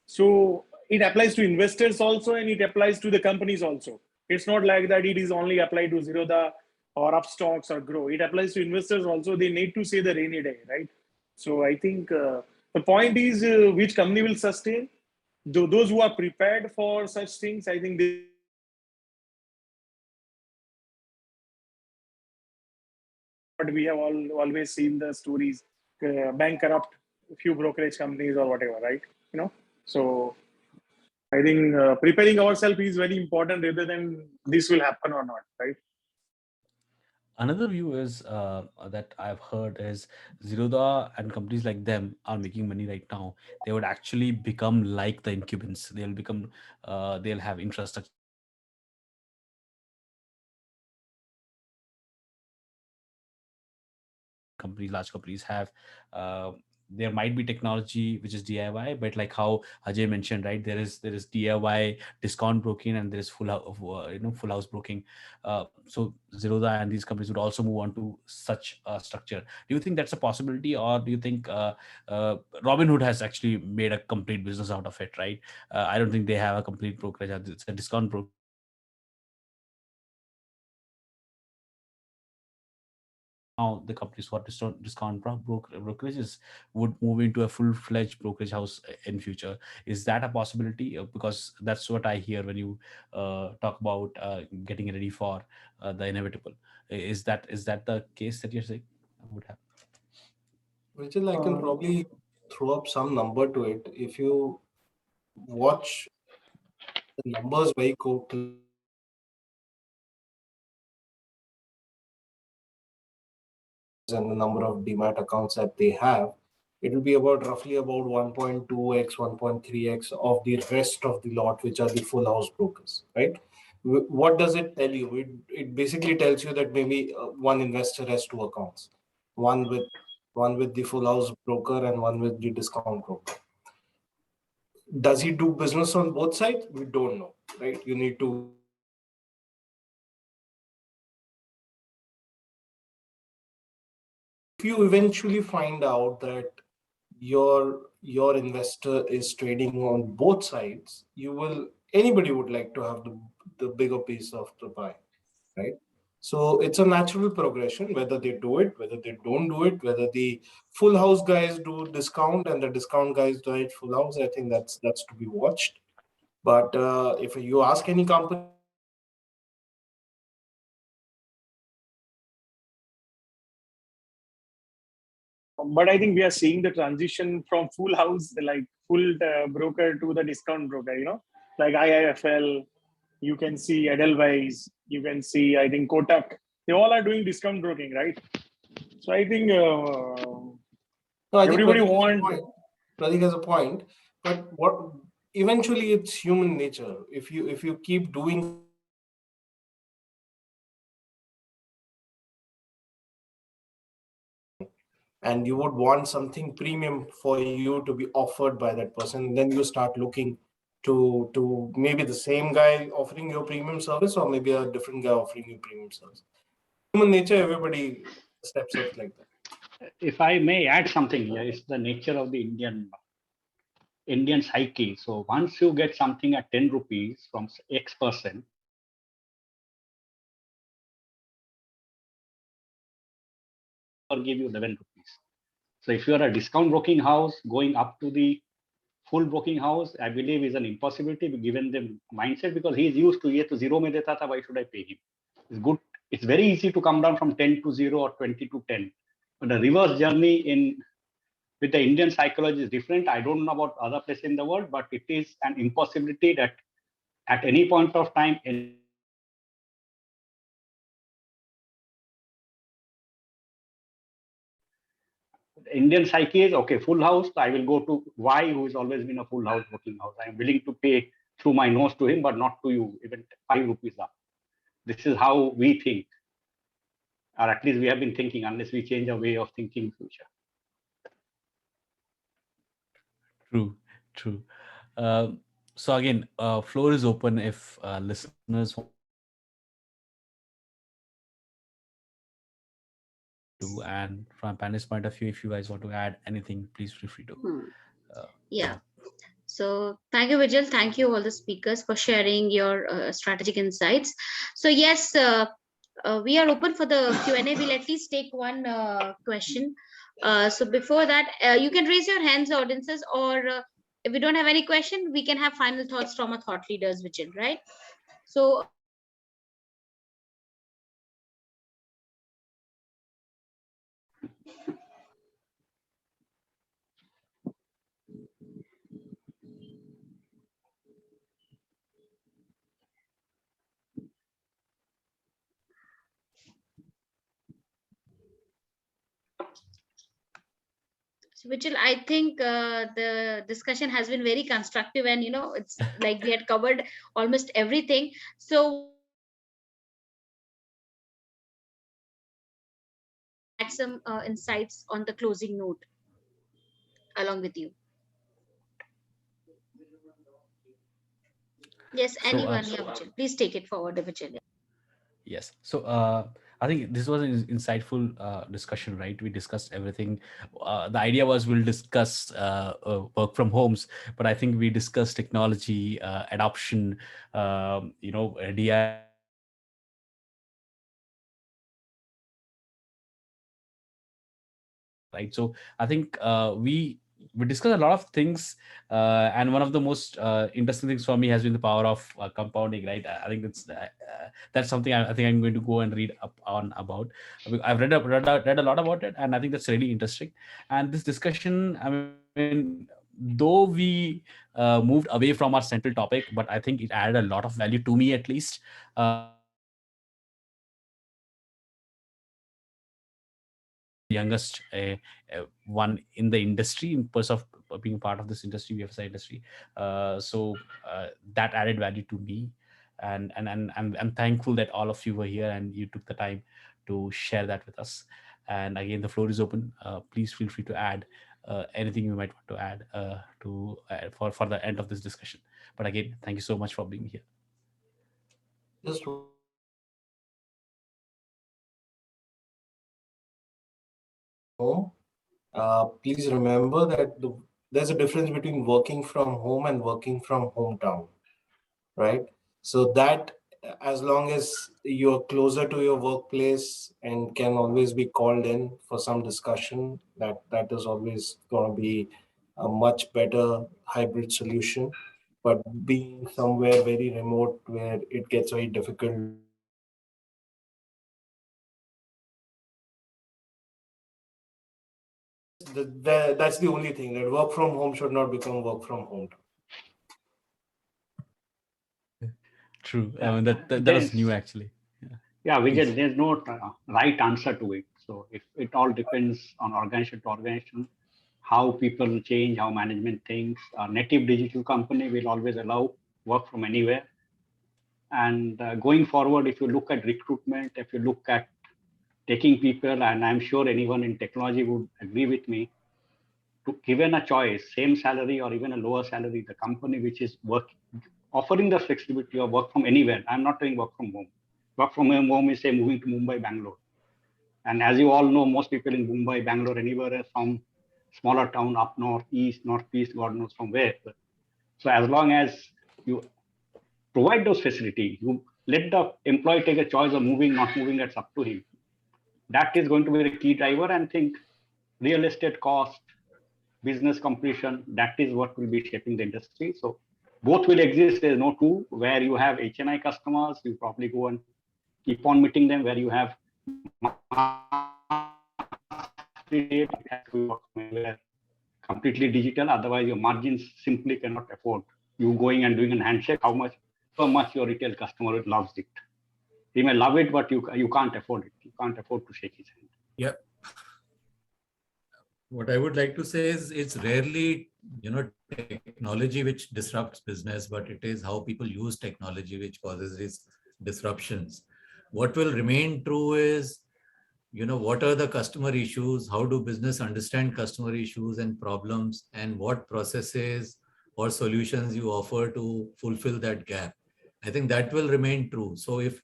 Speaker 9: So it applies to investors also, and it applies to the companies also. It's not like that it is only applied to Zerodha or Upstocks or Grow. It applies to investors also. They need to say the rainy day, right? So I think the point is which company will sustain. Those who are prepared for such things, I think they. But we have always seen the stories, bank corrupt few brokerage companies or whatever, right? You know, so I think preparing ourselves is very important rather than this will happen or not, right?
Speaker 3: Another view is that I've heard is Zerodha and companies like them are making money right now. They would actually become like the incumbents. They'll become, they'll have infrastructure. Companies, large companies have. There might be technology which is DIY, but like how Ajay mentioned, right? There is DIY discount broking and there is full house broking. So Zerodha and these companies would also move on to such a structure. Do you think that's a possibility, or do you think Robinhood has actually made a complete business out of it? Right? I don't think they have a complete brokerage. It's a discount broker. Now the companies who are discount brokerages would move into a full-fledged brokerage house in future. Is that a possibility? Because that's what I hear when you talk about getting ready for the inevitable. Is that the case that you're saying would happen?
Speaker 7: Which I can probably throw up some number to it. If you watch the numbers very quickly, and the number of demat accounts that they have, it will be about roughly about 1.2x, 1.3x of the rest of the lot, which are the full house brokers, right? What does it tell you? It basically tells you that maybe one investor has two accounts, one with the full house broker and one with the discount broker. Does he do business on both sides? We don't know, right? You need to. If you eventually find out that your investor is trading on both sides, anybody would like to have the bigger piece of the pie, right? So it's a natural progression, whether they do it, whether they don't do it, whether the full house guys do discount and the discount guys do it full house. I think that's to be watched. But if you ask any company,
Speaker 9: but I think we are seeing the transition from full house, like full broker to the discount broker, like IIFL, you can see Edelweiss, you can see, I think Kotak, they all are doing discount broking, right? So I think everybody
Speaker 7: Pratik has a point, but eventually it's human nature. If you keep doing and you would want something premium for you to be offered by that person, then you start looking to maybe the same guy offering your premium service or maybe a different guy offering you premium service. Human nature, everybody steps up like that.
Speaker 4: If I may add something here, it's the nature of the Indian psyche. So once you get something at 10 rupees from X person, or give you 11 rupees. So if you are a discount broking house going up to the full broking house, I believe is an impossibility given the mindset, because he is used to ye to zero mein deta tha, why should I pay him? It's good. It's very easy to come down from 10 to 0 or 20 to 10. But the reverse journey with the Indian psychology is different. I don't know about other places in the world, but it is an impossibility that at any point of time, Indian psyche is okay, full house. I will go to Y, who has always been a full house working house. I am willing to pay through my nose to him, but not to you, even 5 rupees up. This is how we think, or at least we have been thinking, unless we change our way of thinking in future.
Speaker 3: True. So again, floor is open if listeners want to, and from a panelist point of view, if you guys want to add anything, please feel free to.
Speaker 1: Yeah. So thank you, Vijay. Thank you all the speakers for sharing your strategic insights. So yes, we are open for the Q&A. We'll at least take one question. So before that, you can raise your hands, audiences, or if we don't have any question, we can have final thoughts from our thought leaders, Vijay, right? So Vijay, I think the discussion has been very constructive, and it's like we had covered almost everything. So add some insights on the closing note along with you. Yes, anyone, Vijay. Please take it forward, Vijay.
Speaker 3: Yes. So I think this was an insightful discussion, right? We discussed everything. The idea was we'll discuss work from homes, but I think we discussed technology, adoption, DI. Right. So I think we discussed a lot of things, and one of the most interesting things for me has been the power of compounding. Right. I think that's something I think I'm going to go and read up on about. I've read a lot about it, and I think that's really interesting. And this discussion, I mean, though we moved away from our central topic, but I think it added a lot of value to me, at least. youngest one in the industry in terms of being part of this industry, BFSI industry. So that added value to me, and I'm thankful that all of you were here and you took the time to share that with us. And again, the floor is open. Please feel free to add anything you might want to add for the end of this discussion. But again, thank you so much for being here.
Speaker 7: Just please remember that there's a difference between working from home and working from hometown, right? So that as long as you're closer to your workplace and can always be called in for some discussion, that is always going to be a much better hybrid solution. But being somewhere very remote where it gets very difficult, that's the only thing, that work from home should not become work from home.
Speaker 3: True. That was new actually.
Speaker 4: Yeah, Vijay, there's no right answer to it. So it all depends on organization to organization, how people change, how management thinks. A native digital company will always allow work from anywhere. And going forward, if you look at recruitment, if you look at taking people, and I'm sure anyone in technology would agree with me, given a choice, same salary or even a lower salary, the company which is offering the flexibility of work from anywhere. I'm not doing work from home. Work from home is, say, moving to Mumbai, Bangalore. And as you all know, most people in Mumbai, Bangalore, anywhere from smaller town up north, east, northeast, God knows from where. So as long as you provide those facilities, you let the employee take a choice of moving, not moving, that's up to him. That is going to be the key driver. And think real estate cost, business completion, that is what will be shaping the industry. So both will exist. There's no two. Where you have HNI customers, you probably go and keep on meeting them. Where you have completely digital, otherwise your margins simply cannot afford you going and doing a handshake. How much your retail customer loves it. He may love it, but you can't afford it. You can't afford to shake his hand.
Speaker 6: Yeah. What I would like to say is it's rarely, technology which disrupts business, but it is how people use technology which causes these disruptions. What will remain true is, what are the customer issues? How do business understand customer issues and problems, and what processes or solutions you offer to fulfill that gap? I think that will remain true. So if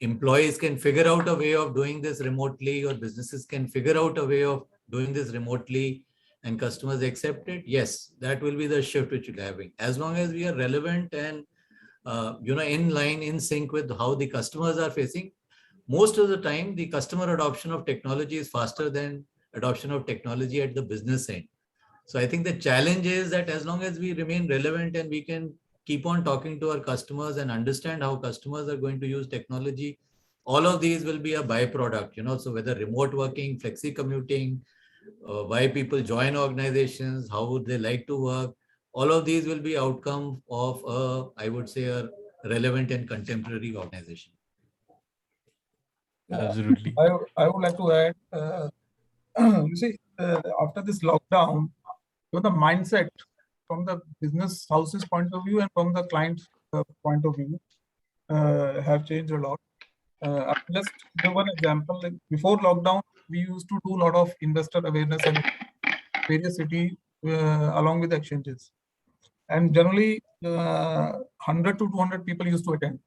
Speaker 6: employees can figure out a way of doing this remotely, or businesses can figure out a way of doing this remotely, and customers accept it, yes, that will be the shift which we're having. As long as we are relevant and in line, in sync with how the customers are facing, most of the time the customer adoption of technology is faster than adoption of technology at the business end. So I think the challenge is that as long as we remain relevant and we can keep on talking to our customers and understand how customers are going to use technology, all of these will be a byproduct, so whether remote working, flexi commuting, why people join organizations, how would they like to work, all of these will be outcome of I would say a relevant and contemporary organization.
Speaker 3: Absolutely.
Speaker 5: I would like to add, you see, after this lockdown, the mindset from the business houses point of view and from the client point of view have changed a lot. I'll just give one example. Like before lockdown, we used to do a lot of investor awareness in various cities along with exchanges. And generally, 100 to 200 people used to attend.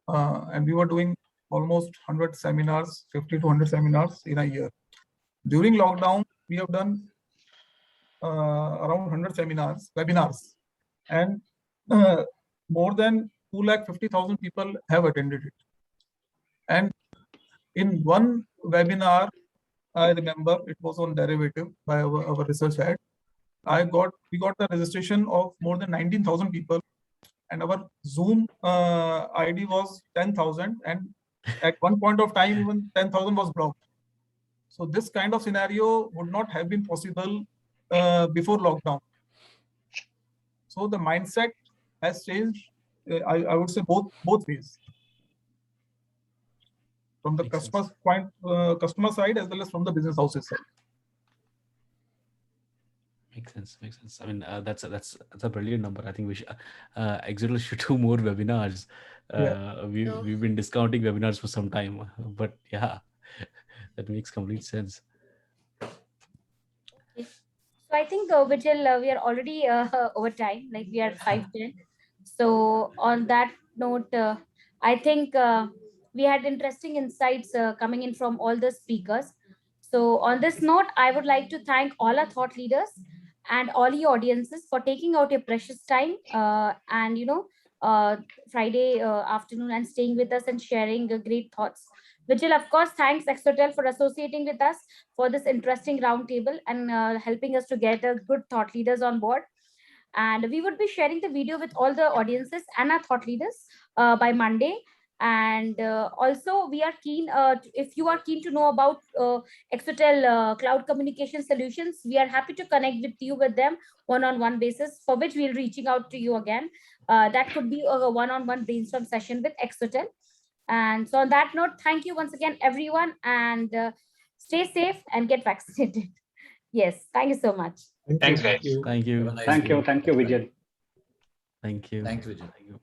Speaker 5: And we were doing almost 100 seminars, 50 to 100 seminars in a year. During lockdown, we have done around 100 webinars, and more than 250,000 people have attended it. And in one webinar, I remember it was on derivative by our research head. We got the registration of more than 19,000 people, and our Zoom ID was 10,000, and at one point of time, even 10,000 was blocked. So this kind of scenario would not have been possible before lockdown. So the mindset has changed. I would say both ways. from the customer side as well as from the business houses side.
Speaker 3: Makes sense. Makes sense. I mean, that's a brilliant number. I think we should Exotel should do more webinars. We've been discounting webinars for some time, but yeah, that makes complete sense.
Speaker 1: So I think, Vijay, we are already over time, like we are 5:10. So on that note, I think we had interesting insights coming in from all the speakers. So on this note, I would like to thank all our thought leaders and all your audiences for taking out your precious time and Friday afternoon and staying with us and sharing great thoughts. Vijay, of course, thanks Exotel for associating with us for this interesting roundtable and helping us to get a good thought leaders on board. And we would be sharing the video with all the audiences and our thought leaders by Monday. And also, we are keen, if you are keen to know about Exotel cloud communication solutions, we are happy to connect with you with them one-on-one basis, for which we'll reaching out to you again. That could be a one-on-one brainstorm session with Exotel. And so on that note, thank you once again, everyone, and stay safe and get vaccinated. Yes, thank you so much.
Speaker 2: Thanks, guys.
Speaker 3: Thank you.
Speaker 4: Thank you, Vijay.
Speaker 3: Thank you.
Speaker 6: Thanks, Vijay.
Speaker 3: Thank you.